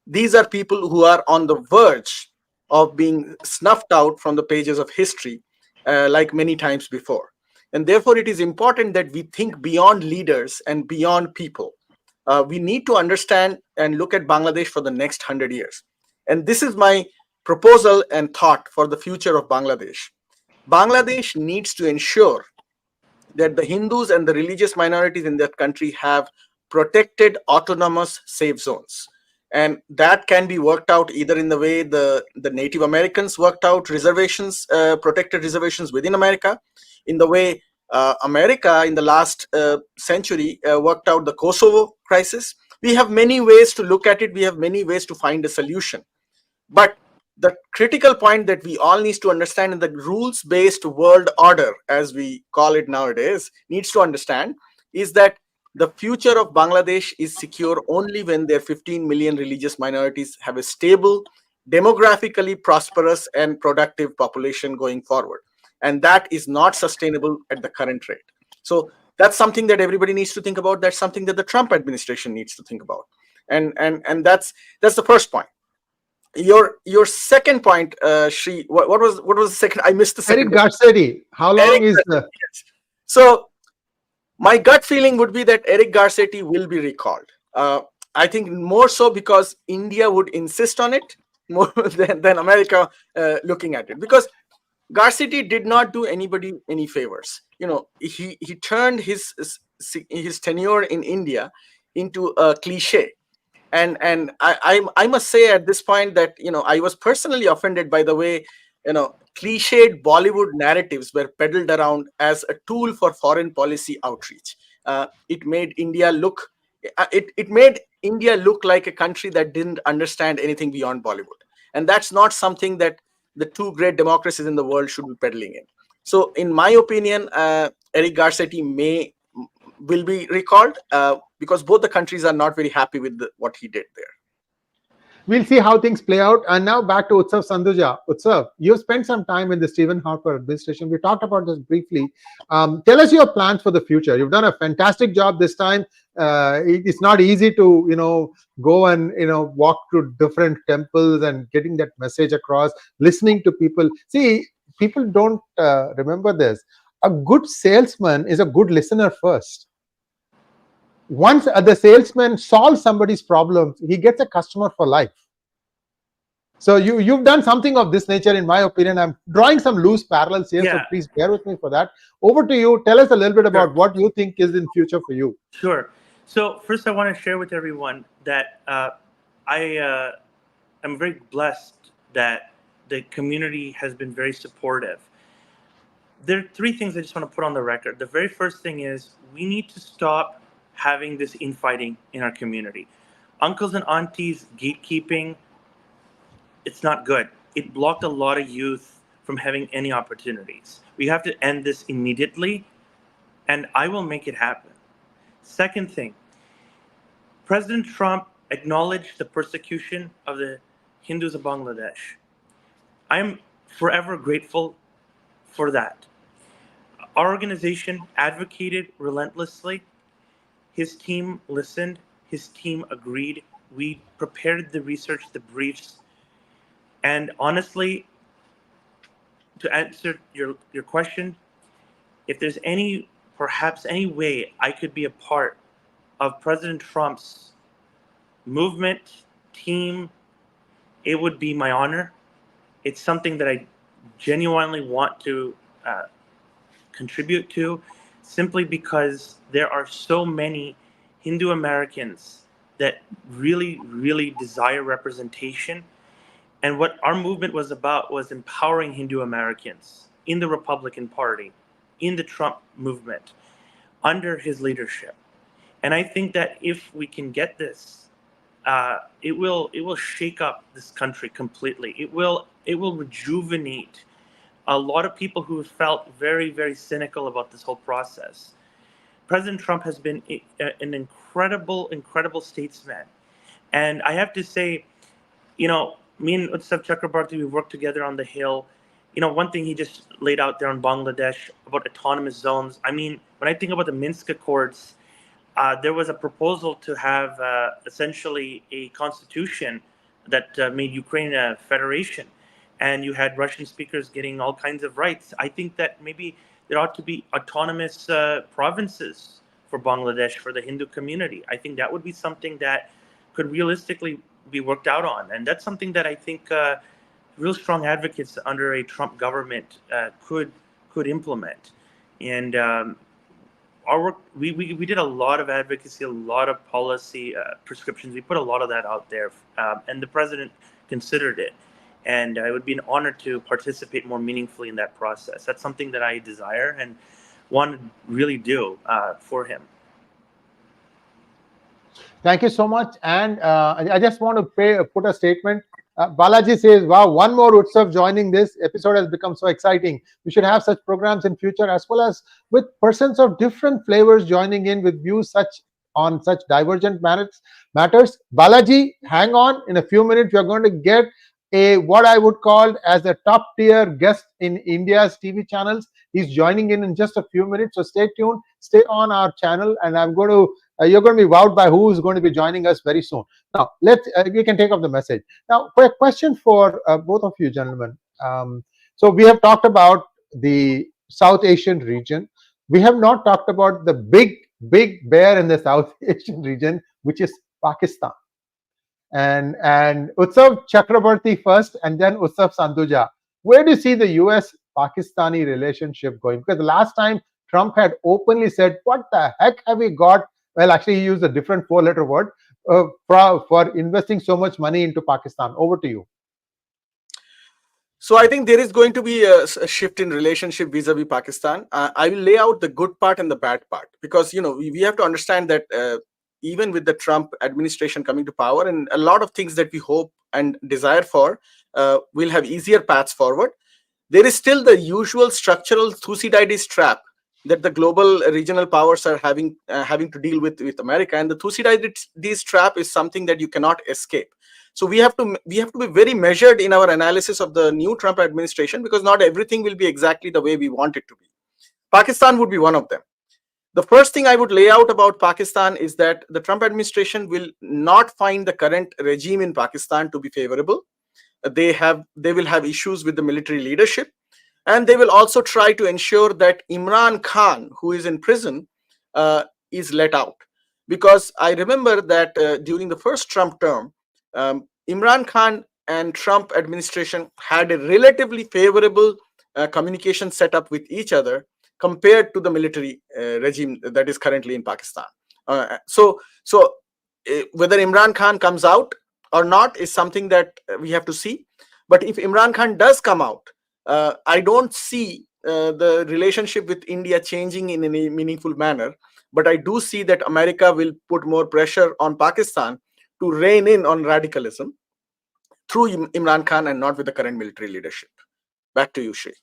S5: These are people who are on the verge of being snuffed out from the pages of history, like many times before. And therefore, it is important that we think beyond leaders and beyond people. We need to understand and look at Bangladesh for the next 100 years. And this is my proposal and thought for the future of Bangladesh. Bangladesh needs to ensure that the Hindus and the religious minorities in that country have protected autonomous safe zones. And that can be worked out either in the way the Native Americans worked out reservations, protected reservations within America, in the way America in the last century worked out the Kosovo crisis. We have many ways to look at it. We have many ways to find a solution. But the critical point that we all need to understand in the rules-based world order, as we call it nowadays, needs to understand is that the future of Bangladesh is secure only when their 15 million religious minorities have a stable, demographically prosperous and productive population going forward. And that is not sustainable at the current rate. So that's something that everybody needs to think about. That's something that the Trump administration needs to think about. And that's the first point. Your second point, Sree, what was the second? I missed the second.
S1: Eric 𝗤𝙤𝙤, how long is the...
S5: So my gut feeling would be that Eric 𝗤𝙤𝙤 will be recalled. I think more so because India would insist on it more than America looking at it. Because 𝗤𝙤𝙤 did not do anybody any favors. He turned his tenure in India into a cliche. And I must say at this point that I was personally offended by the way cliched Bollywood narratives were peddled around as a tool for foreign policy outreach. It made India look like a country that didn't understand anything beyond Bollywood, and that's not something that the two great democracies in the world should be peddling in. So, in my opinion, Eric 𝗤𝙤𝙤 will be recalled because both the countries are not very happy with what he did there.
S1: We'll see how things play out. And now back to Utsav Sanduja. Utsav, you've spent some time in the Stephen Harper administration. We talked about this briefly. Tell us your plans for the future. You've done a fantastic job this time. It's not easy to, go and, walk to different temples and getting that message across, listening to people. See, people don't remember this. A good salesman is a good listener first. Once the salesman solves somebody's problems, he gets a customer for life. So you've done something of this nature, in my opinion. I'm drawing some loose parallels here, so please bear with me for that. Over to you. Tell us a little bit about what you think is in future for you.
S6: Sure. So first, I want to share with everyone that I am very blessed that the community has been very supportive. There are three things I just want to put on the record. The very first thing is we need to stop having this infighting in our community. Uncles and aunties gatekeeping, it's not good. It blocked a lot of youth from having any opportunities. We have to end this immediately, and I will make it happen. Second thing, President Trump acknowledge the persecution of the Hindus of Bangladesh. I'm forever grateful for that. Our organization advocated relentlessly. His team listened. His team agreed. We prepared the research, the briefs. And honestly, to answer your question, if there's perhaps any way I could be a part of President Trump's movement, team, it would be my honor. It's something that I genuinely want to contribute to, simply because there are so many Hindu Americans that really, really desire representation. And what our movement was about was empowering Hindu Americans in the Republican Party, in the Trump movement, under his leadership. And I think that if we can get this, it will shake up this country completely. It will rejuvenate a lot of people who have felt very, very cynical about this whole process. President Trump has been an incredible statesman. And I have to say, me and 𝗤𝙗𝘅 𝗍𝙗𝘍𝑎𝑟, we worked together on the Hill. One thing he just laid out there on Bangladesh about autonomous zones. I mean, when I think about the Minsk Accords, there was a proposal to have essentially a constitution that made Ukraine a federation. And you had Russian speakers getting all kinds of rights. I think that maybe there ought to be autonomous provinces for Bangladesh, for the Hindu community. I think that would be something that could realistically be worked out on. And that's something that I think real strong advocates under a Trump government could implement. And our work, we did a lot of advocacy, a lot of policy prescriptions. We put a lot of that out there, and the president considered it. And it would be an honor to participate more meaningfully in that process. That's something that I desire and want to really do for him.
S1: Thank you so much. And I just want to put a statement. Balaji says, wow, one more Utsav joining this episode has become so exciting. We should have such programs in future, as well as with persons of different flavors joining in with views on such divergent matters. Balaji, hang on. In a few minutes, we are going to get what I would call as a top tier guest in India's TV channels. He's joining in just a few minutes, so stay tuned, stay on our channel, and I'm going to you're going to be wowed by who is going to be joining us very soon. Now you can take up the message. Now, for a question for both of you gentlemen. So we have talked about the South Asian region. We have not talked about the big bear in the South Asian region, which is Pakistan. And Utsav Chakrabarti first, and then Utsav Sanduja. Where do you see the US-Pakistani relationship going? Because the last time Trump had openly said, what the heck have we got? Well, actually, he used a different four-letter word for investing so much money into Pakistan. Over to you.
S5: So I think there is going to be a shift in relationship vis-a-vis Pakistan. I will lay out the good part and the bad part, because we have to understand that even with the Trump administration coming to power, and a lot of things that we hope and desire for will have easier paths forward, there is still the usual structural 𝗒𝙗𝙖𝙩 trap that the global regional powers are having to deal with America. And the 𝗒𝙗𝙗𝙗 trap is something that you cannot escape. So we have to be very measured in our analysis of the new Trump administration, because not everything will be exactly the way we want it to be. Pakistan would be one of them. The first thing I would lay out about Pakistan is that the Trump administration will not find the current regime in Pakistan to be favorable. They will have issues with the military leadership, and they will also try to ensure that Imran Khan, who is in prison, is let out. Because I remember that during the first Trump term, Imran Khan and Trump administration had a relatively favorable communication set up with each other compared to the military regime that is currently in Pakistan. So whether Imran Khan comes out or not is something that we have to see. But if Imran Khan does come out, I don't see the relationship with India changing in any meaningful manner. But I do see that America will put more pressure on Pakistan to rein in on radicalism through Imran Khan and not with the current military leadership. Back to you, Sree.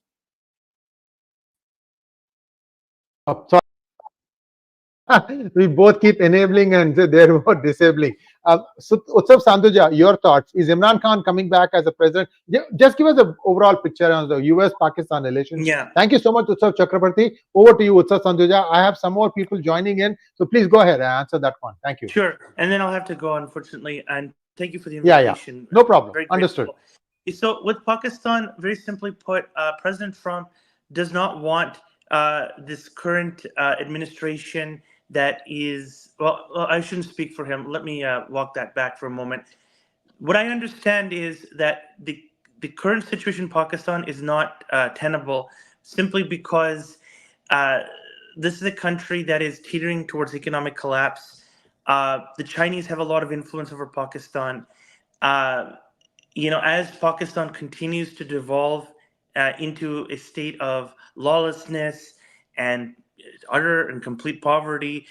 S1: Oh, sorry. We both keep enabling and they're both disabling. So, Utsav Sanduja, your thoughts? Is Imran Khan coming back as a president? Just give us the overall picture on the US-Pakistan relations.
S6: Yeah.
S1: Thank you so much, Utsav Chakrabarti. Over to you, Utsav Sanduja. I have some more people joining in, so please go ahead and answer that one. Thank you.
S6: Sure. And then I'll have to go, unfortunately. And thank you for the
S1: Yeah,
S6: invitation.
S1: no problem.
S6: Very
S1: Understood.
S6: grateful. So with Pakistan, very simply put, President Trump does not want this current administration that is, well, I shouldn't speak for him. Let me walk that back for a moment. What I understand is that the current situation in Pakistan is not tenable simply because this is a country that is teetering towards economic collapse. The Chinese have a lot of influence over Pakistan. As Pakistan continues to devolve into a state of lawlessness and utter and complete poverty,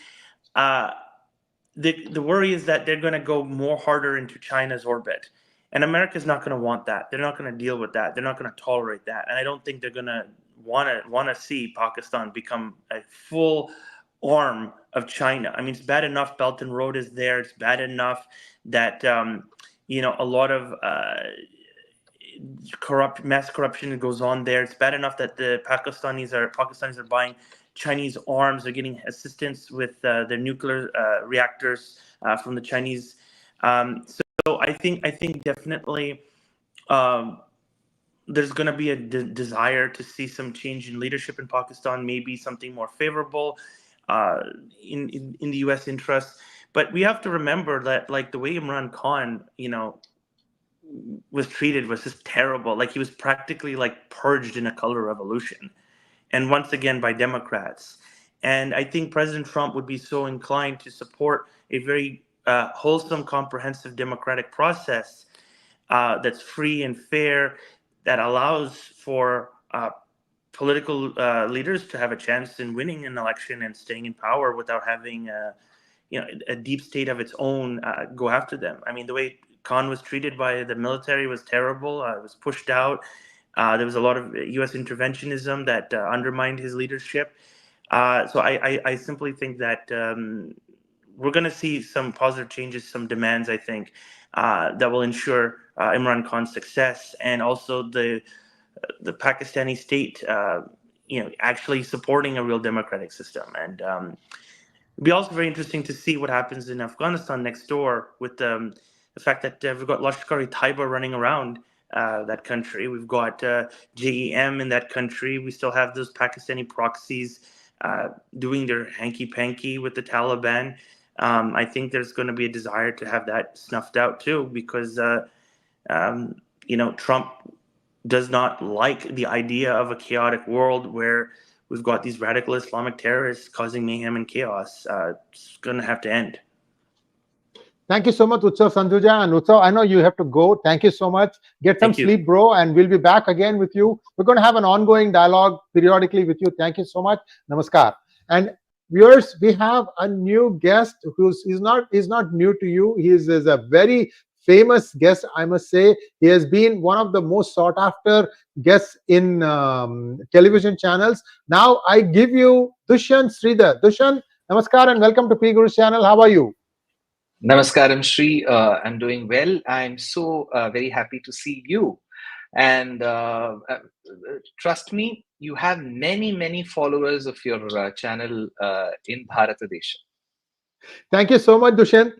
S6: the worry is that they're going to go more harder into China's orbit. And America's not going to want that. They're not going to deal with that. They're not going to tolerate that. And I don't think they're going to want to see Pakistan become a full arm of China. I mean, it's bad enough Belt and Road is there. It's bad enough that a lot of mass corruption goes on there. It's bad enough that the Pakistanis are buying Chinese arms. They're getting assistance with their nuclear reactors from the Chinese. So I think definitely there's going to be a desire to see some change in leadership in Pakistan, maybe something more favorable in the U.S. interests. But we have to remember that, like, the way Imran Khan, was treated was just terrible. Like, he was practically like purged in a color revolution, and once again by Democrats. And I think President Trump would be so inclined to support a very wholesome, comprehensive democratic process that's free and fair, that allows for political leaders to have a chance in winning an election and staying in power without having a deep state of its own go after them. I mean, the way Khan was treated by the military was terrible. Was pushed out. There was a lot of U.S. interventionism that undermined his leadership. So I simply think that we're going to see some positive changes, some demands, I think, that will ensure Imran Khan's success, and also the Pakistani state, actually supporting a real democratic system. And it'll be also very interesting to see what happens in Afghanistan next door with the fact that we've got 𝗥𝙗𝘗𝘗 running around that country. We've got JEM in that country. We still have those Pakistani proxies doing their hanky-panky with the Taliban. I think there's going to be a desire to have that snuffed out too, because Trump does not like the idea of a chaotic world where we've got these radical Islamic terrorists causing mayhem and chaos. It's going to have to end.
S1: Thank you so much, Utsav Sanduja. And Utsav, I know you have to go. Thank you so much. Get some sleep, bro, and we'll be back again with you. We're going to have an ongoing dialogue periodically with you. Thank you so much. Namaskar. And viewers, we have a new guest is not new to you. He is a very famous guest, I must say. He has been one of the most sought after guests in television channels. Now I give you Dushyant Sridhar. Dushyant, namaskar and welcome to PGurus channel. How are you?
S7: Namaskaram, Sree. I'm doing well. I'm so very happy to see you. And trust me, you have many followers of your channel in Bharatadesha.
S1: Thank you so much, Dushyant.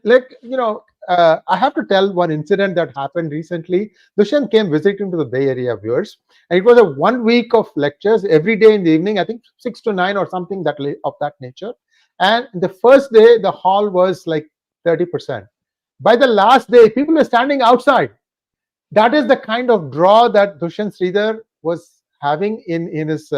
S1: I have to tell one incident that happened recently. Dushyant came visiting to the Bay Area, viewers, and it was a 1 week of lectures every day in the evening, I think 6 to 9 or something of that nature. And the first day, the hall was like 30%. By the last day, people were standing outside. That is the kind of draw that Dushyant Sridhar was having in his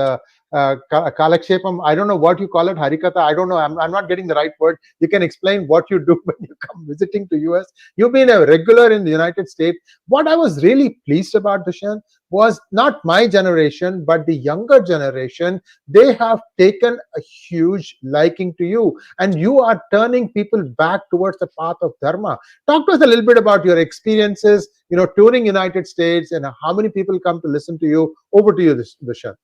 S1: Kalakshepam. I don't know what you call it, Harikatha. I don't know. I'm not getting the right word. You can explain what you do when you come visiting to US. You've been a regular in the United States. What I was really pleased about, Dushyant, was not my generation, but the younger generation. They have taken a huge liking to you, and you are turning people back towards the path of Dharma. Talk to us a little bit about your experiences, touring United States, and how many people come to listen to you. Over to you, Dushyant.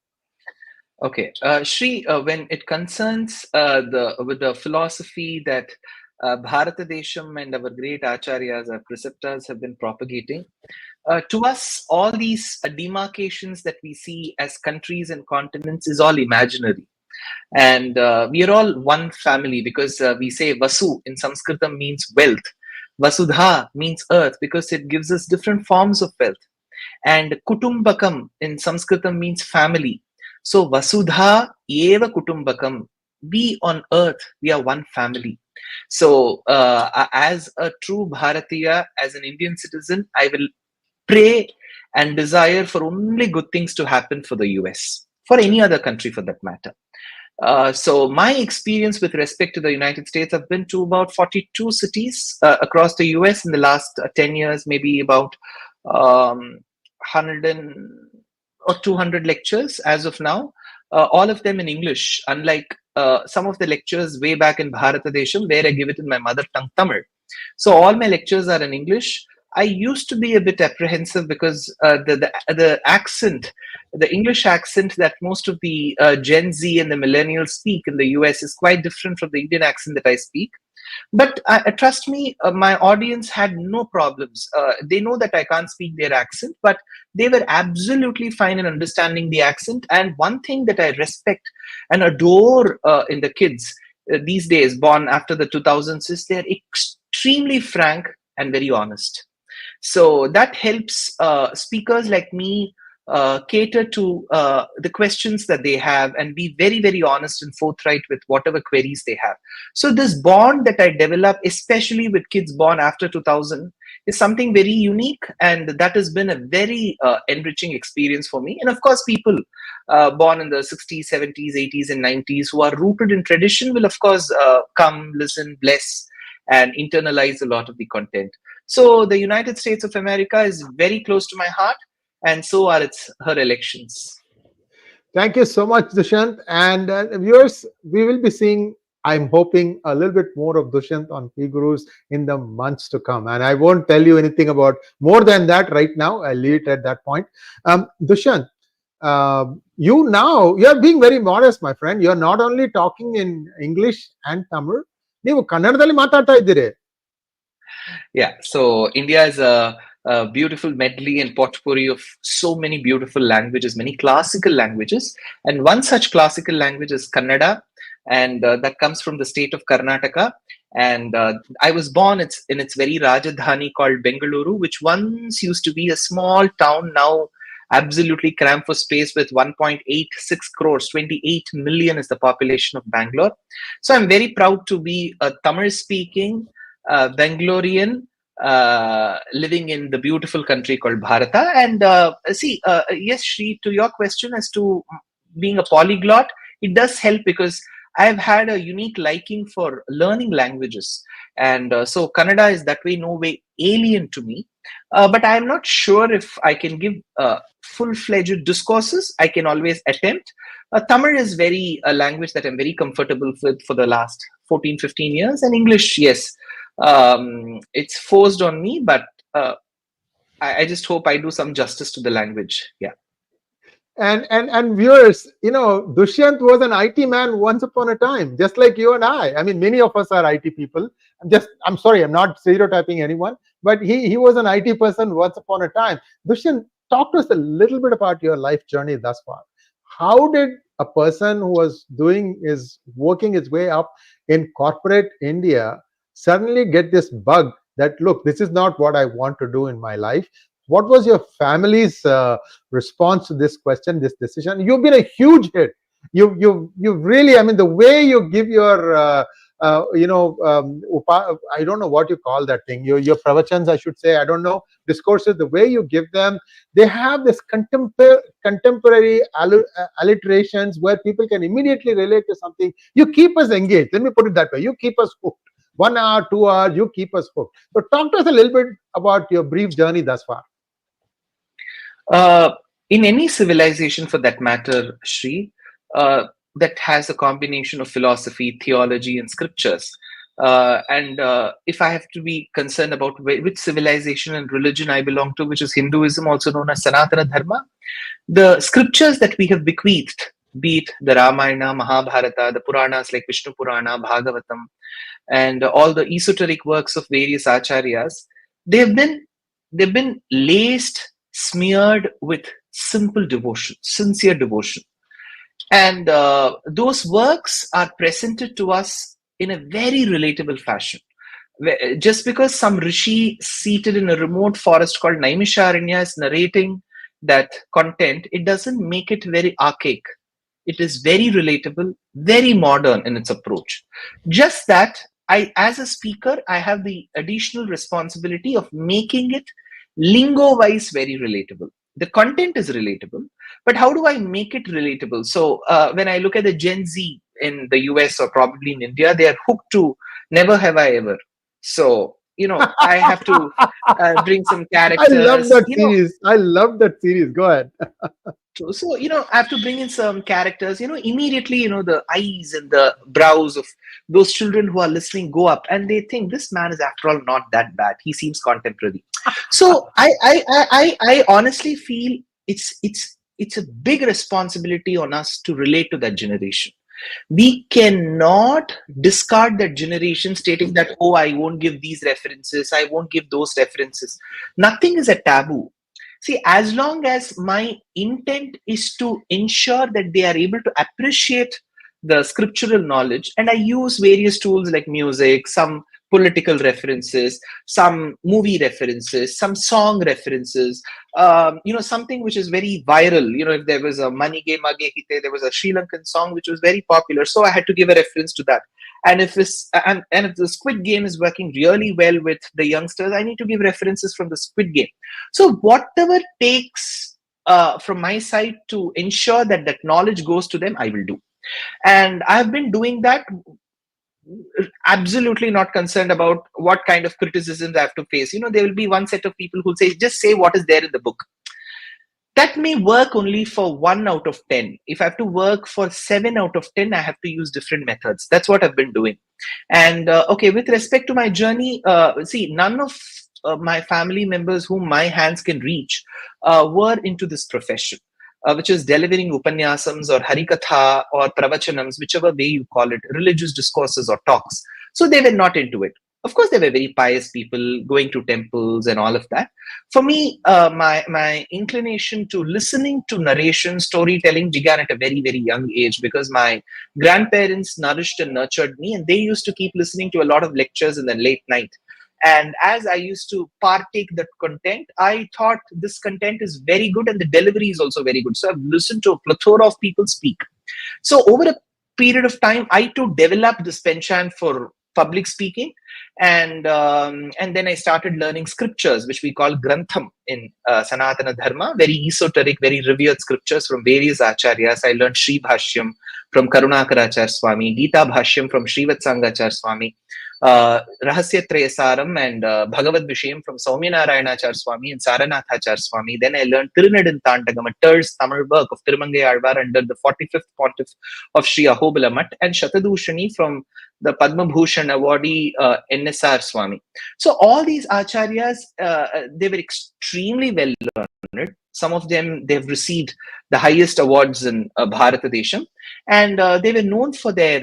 S7: Okay, Sree, when it concerns with the philosophy that Bharata Desham and our great acharyas, our preceptors have been propagating, to us, all these demarcations that we see as countries and continents is all imaginary. And we are all one family, because we say Vasu in Sanskritam means wealth. Vasudha means earth, because it gives us different forms of wealth. And Kutumbakam in Sanskritam means family. So Vasudha eva Kutumbakam. We on earth, we are one family. So as a true Bharatiya, as an Indian citizen, I will pray and desire for only good things to happen for the US, for any other country for that matter. So my experience with respect to the United States, I've been to about 42 cities across the US in the last 10 years, maybe about 100 or 200 lectures as of now, all of them in English, unlike some of the lectures way back in Bharata Desham, where I give it in my mother tongue, Tamil. So all my lectures are in English. I used to be a bit apprehensive because the accent, the English accent that most of the Gen Z and the millennials speak in the US is quite different from the Indian accent that I speak. But trust me, my audience had no problems. They know that I can't speak their accent, but they were absolutely fine in understanding the accent. And one thing that I respect and adore in the kids these days, born after the 2000s, is they're extremely frank and very honest. So that helps speakers like me cater to the questions that they have and be very, very honest and forthright with whatever queries they have. So this bond that I develop, especially with kids born after 2000, is something very unique, and that has been a very enriching experience for me. And of course, people born in the 60s, 70s, 80s, and 90s who are rooted in tradition will of course come, listen, bless, and internalize a lot of the content. So the United States of America is very close to my heart, and so are her elections.
S1: Thank you so much, Dushyant. And viewers, we will be seeing, I'm hoping, a little bit more of Dushyant on PGurus in the months to come. And I won't tell you anything about more than that right now. I'll leave it at that point. Dushyant, you're being very modest, my friend. You're not only talking in English and Tamil, ನೀವು ಕನ್ನಡದಲ್ಲಿ ಮಾತಾಡ್ತಾ ಇದ್ದೀರಿ.
S7: Yeah, so India is a beautiful medley and potpourri of so many beautiful languages, many classical languages, and one such classical language is Kannada, and that comes from the state of Karnataka. And I was born in its very Rajdhani called Bengaluru, which once used to be a small town, now absolutely cramped for space with 1.86 crores, 28 million is the population of Bangalore. So I'm very proud to be a Tamil-speaking Bangalorean living in the beautiful country called Bharata. And yes, Sree, to your question as to being a polyglot, it does help because I've had a unique liking for learning languages. And so Kannada is that way no way alien to me. But I'm not sure if I can give full-fledged discourses. I can always attempt. Tamil is a language that I'm very comfortable with for the last 14, 15 years. And English, yes, it's forced on me, but I just hope I do some justice to the language. Yeah.
S1: And viewers, Dushyant was an IT man once upon a time, just like you and I. I mean, many of us are IT people. I'm sorry, I'm not stereotyping anyone, but he was an IT person once upon a time. Dushyant, talk to us a little bit about your life journey thus far. How did a person who was working his way up in corporate India suddenly get this bug that, look, this is not what I want to do in my life? What was your family's response to this question, this decision? You've been a huge hit. You really, I mean, the way you give your, I don't know what you call that thing, your pravachans, I should say, I don't know, discourses, the way you give them, they have this contemporary alliterations where people can immediately relate to something. You keep us engaged. Let me put it that way. You keep us hooked. 1 hour, 2 hours, you keep us hooked. So talk to us a little bit about your brief journey thus far.
S7: In any civilization, for that matter, Sree, that has a combination of philosophy, theology, and scriptures. And if I have to be concerned about which civilization and religion I belong to, which is Hinduism, also known as Sanatana Dharma, the scriptures that we have bequeathed be it the Ramayana, Mahabharata, the Puranas like Vishnu Purana, Bhagavatam, and all the esoteric works of various acharyas, they've been laced, smeared with simple devotion, sincere devotion. And those works are presented to us in a very relatable fashion. Just because some rishi seated in a remote forest called Naimisharanya is narrating that content, it doesn't make it very archaic. It is very relatable, very modern in its approach. Just that as a speaker, I have the additional responsibility of making it lingo-wise very relatable. The content is relatable, but how do I make it relatable? So when I look at the Gen Z in the US or probably in India, they are hooked to Never Have I Ever. So, I have to bring some characters.
S1: I love that series. I love that series. Go ahead.
S7: So, I have to bring in some characters, immediately, the eyes and the brows of those children who are listening go up and they think this man is after all not that bad. He seems contemporary. So I honestly feel it's a big responsibility on us to relate to that generation. We cannot discard that generation stating that, oh, I won't give these references, I won't give those references. Nothing is a taboo. See, as long as my intent is to ensure that they are able to appreciate the scriptural knowledge, and I use various tools like music, some political references, some movie references, some song references, something which is very viral. If there was a Mani Ge Mage Hite, there was a Sri Lankan song which was very popular, so I had to give a reference to that. And if the Squid Game is working really well with the youngsters, I need to give references from the Squid Game. So whatever takes from my side to ensure that that knowledge goes to them, I will do. And I've been doing that, absolutely not concerned about what kind of criticisms I have to face. There will be one set of people who say, just say what is there in the book. That may work only for 1 out of 10. If I have to work for 7 out of 10, I have to use different methods. That's what I've been doing. And with respect to my journey, none of my family members whom my hands can reach were into this profession, which is delivering upanyasams or harikatha or pravachanams, whichever way you call it, religious discourses or talks. So they were not into it. Of course, they were very pious people going to temples and all of that. For me, my inclination to listening to narration, storytelling began at a very, very young age because my grandparents nourished and nurtured me, and they used to keep listening to a lot of lectures in the late night. And as I used to partake that content, I thought this content is very good and the delivery is also very good. So I've listened to a plethora of people speak. So over a period of time, I too developed this penchant for public speaking, and then I started learning scriptures, which we call grantham in Sanatana Dharma, very esoteric, very revered scriptures from various acharyas. I learned Sri Bhashyam from Karunakaracharya Swami, Gita Bhashyam from Srivatsangacharya Swami, Rahasya Trayasaram and Bhagavad Vishayam from Saumyanarayanacharya Swami and Saranathacharya Swami. Then I learned Tirunedin Tandagam, a terse Tamil work of Tirumangai Alvar under the 45th pontiff of Sree Ahobilamat, and Shatadushani from the Padma Bhushan awardee NSR Swami. So all these acharyas, they were extremely well learned. Some of them, they've received the highest awards in Bharatadesham, and they were known for their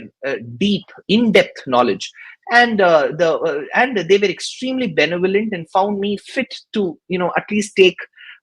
S7: deep, in-depth knowledge. And they were extremely benevolent and found me fit to, at least take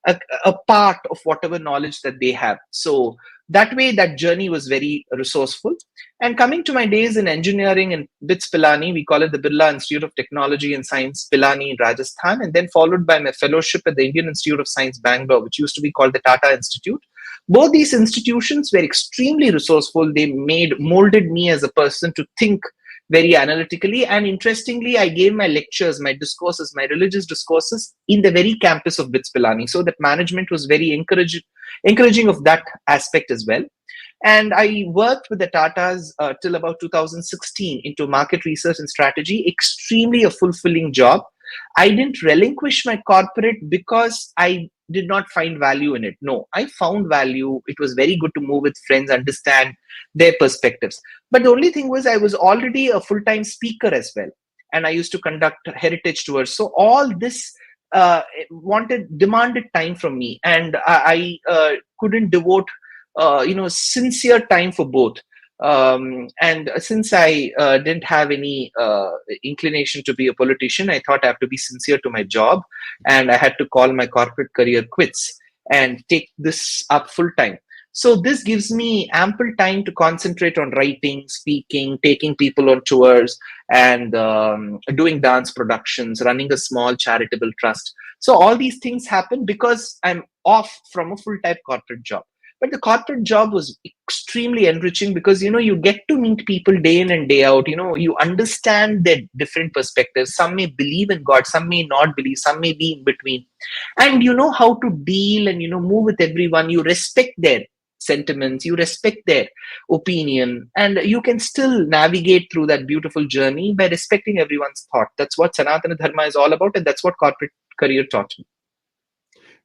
S7: a part of whatever knowledge that they have. So that way, that journey was very resourceful. And coming to my days in engineering in BITS Pilani, we call it the Birla Institute of Technology and Science, Pilani in Rajasthan, and then followed by my fellowship at the Indian Institute of Science, Bangalore, which used to be called the Tata Institute. Both these institutions were extremely resourceful. They molded me as a person to think very analytically, and interestingly, I gave my lectures, my discourses, my religious discourses in the very campus of BITS Pilani. So that management was very encouraging of that aspect as well. And I worked with the Tatas till about 2016 into market research and strategy, extremely a fulfilling job. I didn't relinquish my corporate because I did not find value in it. No, I found value. It was very good to move with friends, understand their perspectives. But the only thing was I was already a full-time speaker as well. And I used to conduct heritage tours. So all this demanded time from me. And I couldn't devote sincere time for both. And since I didn't have any inclination to be a politician, I thought I have to be sincere to my job, and I had to call my corporate career quits and take this up full time. So this gives me ample time to concentrate on writing, speaking, taking people on tours, and doing dance productions, running a small charitable trust. So all these things happen because I'm off from a full-time corporate job. But the corporate job was extremely enriching because, you get to meet people day in and day out. You understand their different perspectives. Some may believe in God, some may not believe, some may be in between. And you know how to deal and, move with everyone. You respect their sentiments, you respect their opinion, and you can still navigate through that beautiful journey by respecting everyone's thought. That's what Sanatana Dharma is all about, and that's what corporate career taught me.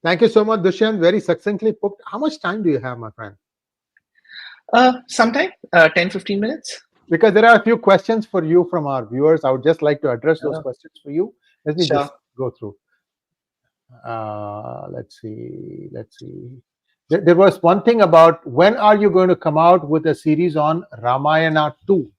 S1: Thank you so much, Dushyant. Very succinctly put. How much time do you have, my friend?
S7: Sometime 10-15 minutes.
S1: Because there are a few questions for you from our viewers. I would just like to address those questions for you. Let me just go through. Let's see. There was one thing about when are you going to come out with a series on Ramayana 2?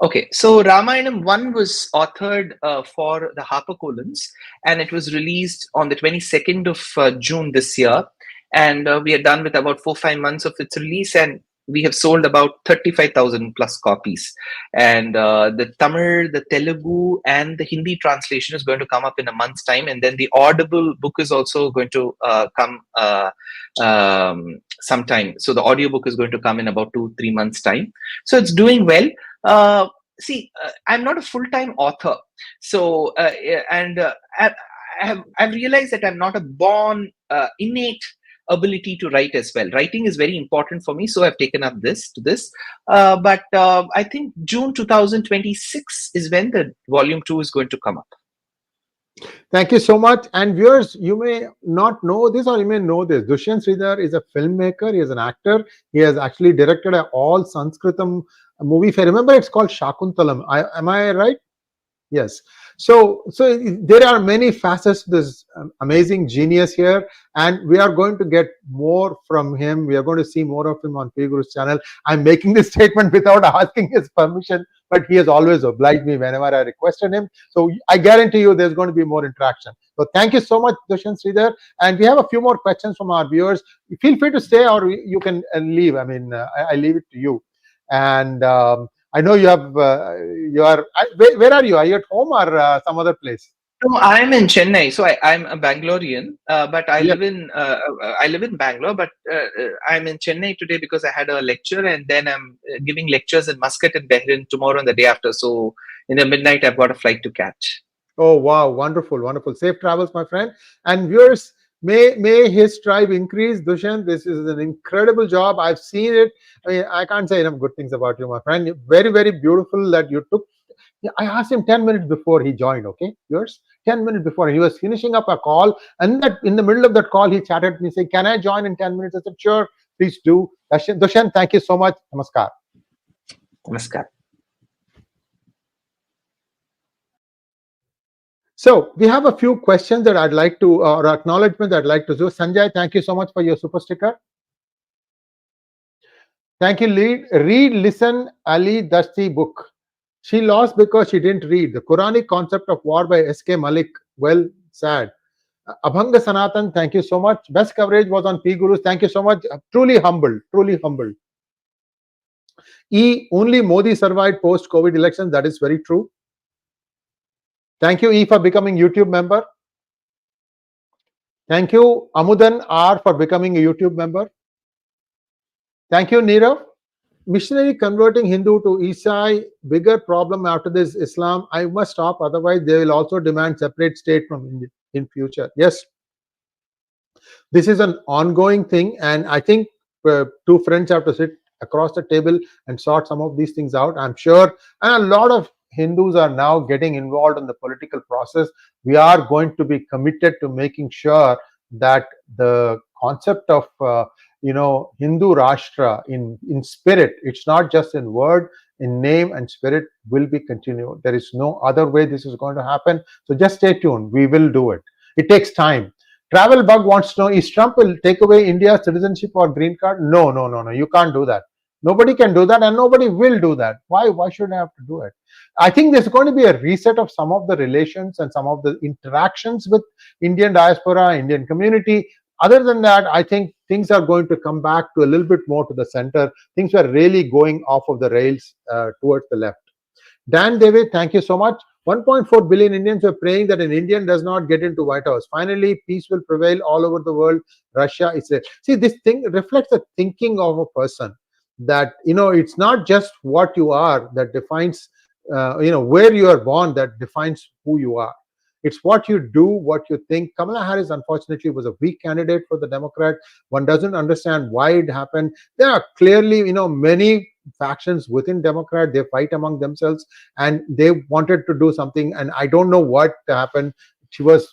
S7: Okay, so Ramayana 1 was authored for the HarperCollins, and it was released on the 22nd of June this year. And we are done with about 4-5 months of its release, and we have sold about 35,000 plus copies. And the Tamil, the Telugu, and the Hindi translation is going to come up in a month's time. And then the Audible book is also going to come sometime. So the audiobook is going to come in about 2-3 months' time. So it's doing well. I'm not a full-time author. So, I've realized that I'm not a born innate ability to write as well. Writing is very important for me, so I've taken up this. But I think June 2026 is when the volume 2 is going to come up.
S1: Thank you so much. And viewers, you may not know this or you may know this. Dushyant Sridhar is a filmmaker. He is an actor. He has actually directed an all Sanskritam movie. If I remember, it's called Shakuntalam. Am I right? Yes. So there are many facets to this amazing genius here, and we are going to get more from him. We are going to see more of him on PGurus channel. I'm making this statement without asking his permission, but he has always obliged me whenever I requested him. So I guarantee you there's going to be more interaction. So thank you so much, Dushyant Sridhar. And we have a few more questions from our viewers. Feel free to stay or you can leave. I mean, I leave it to you. And I know you have. Where are you? Are you at home or some other place?
S7: No, I'm in Chennai, so I'm a Bangalorean, but I live in Bangalore. But I'm in Chennai today because I had a lecture, and then I'm giving lectures in Muscat and Bahrain tomorrow and the day after. So in the midnight, I've got a flight to catch.
S1: Oh wow, wonderful, wonderful. Safe travels, my friend. And viewers, may his tribe increase. Dushyant, this is an incredible job. I've seen it. I mean, I can't say enough good things about you, my friend. Very, very beautiful that you took. I asked him 10 minutes before he joined, okay? Yours? 10 minutes before. He was finishing up a call, and that in the middle of that call, he chatted with me, saying, "Can I join in 10 minutes?" I said, "Sure, please do." Dushyant, thank you so much. Namaskar.
S7: Namaskar.
S1: So we have a few questions that I'd like to, or acknowledgement that I'd like to do. Sanjay, thank you so much for your super sticker. Thank you. Read, listen, Ali Dusty book. She lost because she didn't read. The Quranic concept of war by S.K. Malik. Well, sad. Abhanga Sanatan, thank you so much. Best coverage was on PGurus. Thank you so much. Truly humbled. Truly humbled. Only Modi survived post-COVID elections. That is very true. Thank you, for becoming YouTube member. Thank you, Amudan R, for becoming a YouTube member. Thank you, Nirav. Missionary converting Hindu to Isaai, bigger problem after this Islam. I must stop, otherwise they will also demand separate state from India in future. Yes, this is an ongoing thing, and I think two friends have to sit across the table and sort some of these things out. I'm sure, and a lot of Hindus are now getting involved in the political process. We are going to be committed to making sure that the concept of Hindu Rashtra in spirit, it's not just in word, in name and spirit, will be continued. There is no other way this is going to happen. So just stay tuned. We will do it. It takes time. Travel Bug wants to know, is Trump will take away India's citizenship or green card? No, no, no, no. You can't do that. Nobody can do that, and nobody will do that. Why? Why should I have to do it? I think there's going to be a reset of some of the relations and some of the interactions with Indian diaspora, Indian community. Other than that, I think things are going to come back to a little bit more to the center. Things were really going off of the rails towards the left. Dan David, thank you so much. 1.4 billion Indians were praying that an Indian does not get into White House. Finally, peace will prevail all over the world. Russia, Israel. See, this thing reflects the thinking of a person that, it's not just what you are that defines, where you are born that defines who you are. It's what you do, what you think. Kamala Harris, unfortunately, was a weak candidate for the Democrat. One doesn't understand why it happened. There are clearly, many factions within Democrat. They fight among themselves, and they wanted to do something, and I don't know what happened. She was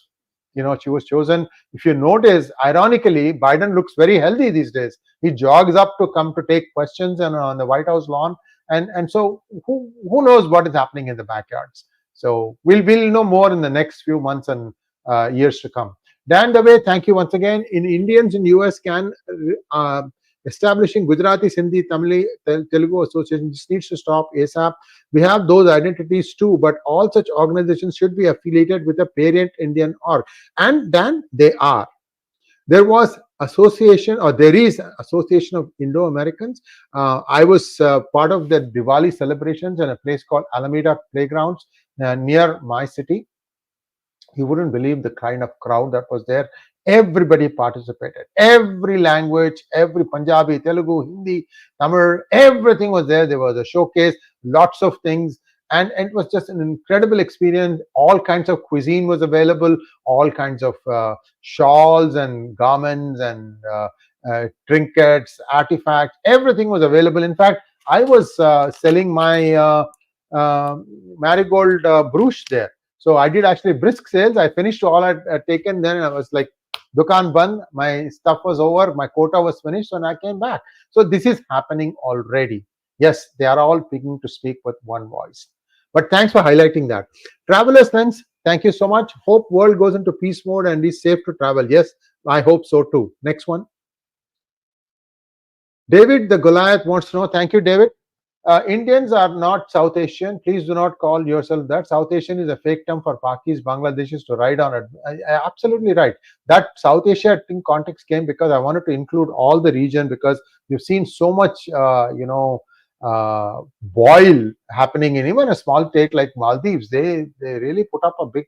S1: chosen. If you notice, ironically, Biden looks very healthy these days. He jogs up to come to take questions on the White House lawn, and so who knows what is happening in the backyards. So we'll know more in the next few months and years to come. Dan Dave, thank you once again. In Indians in US can establishing Gujarati, Sindhi, Tamil, Telugu association, this needs to stop ASAP. We have those identities too, but all such organizations should be affiliated with a parent Indian org. And then they are. There was association, or there is association of Indo-Americans. I was part of the Diwali celebrations in a place called Alameda Playgrounds near my city. You wouldn't believe the kind of crowd that was there. Everybody participated. Every language, every Punjabi, Telugu, Hindi, Tamil, everything was there. There was a showcase, lots of things. And it was just an incredible experience. All kinds of cuisine was available, all kinds of shawls and garments and trinkets, artifacts, everything was available. In fact, I was selling my marigold brooch there. So I did actually brisk sales. I finished all I had taken. Then I was like, Dukan Band, my stuff was over, my quota was finished, and I came back. So this is happening already. Yes, they are all beginning to speak with one voice. But thanks for highlighting that. Travelers Lens, thank you so much. Hope world goes into peace mode and is safe to travel. Yes, I hope so too. Next one. David the Goliath wants to know. Thank you, David. Indians are not South Asian. Please do not call yourself that. South Asian is a fake term for Pakis, Bangladeshis to ride on it. Absolutely right. That South Asia context came because I wanted to include all the region, because you've seen so much, boil happening in even a small state like Maldives. They really put up a big,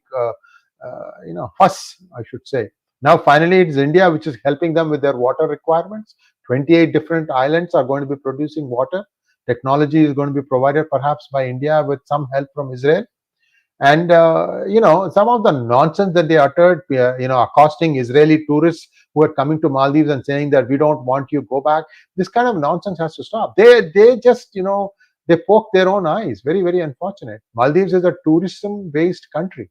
S1: fuss, I should say. Now, finally, it's India which is helping them with their water requirements. 28 different islands are going to be producing water. Technology is going to be provided perhaps by India with some help from Israel. And, some of the nonsense that they uttered, accosting Israeli tourists who are coming to Maldives and saying that we don't want you, go back. This kind of nonsense has to stop. They just, they poke their own eyes. Very, very unfortunate. Maldives is a tourism-based country.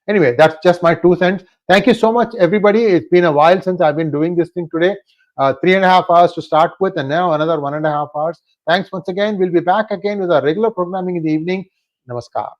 S1: Anyway, that's just my 2 cents. Thank you so much, everybody. It's been a while since I've been doing this thing today. 3.5 hours to start with, and now another 1.5 hours. Thanks once again. We'll be back again with our regular programming in the evening. Namaskar.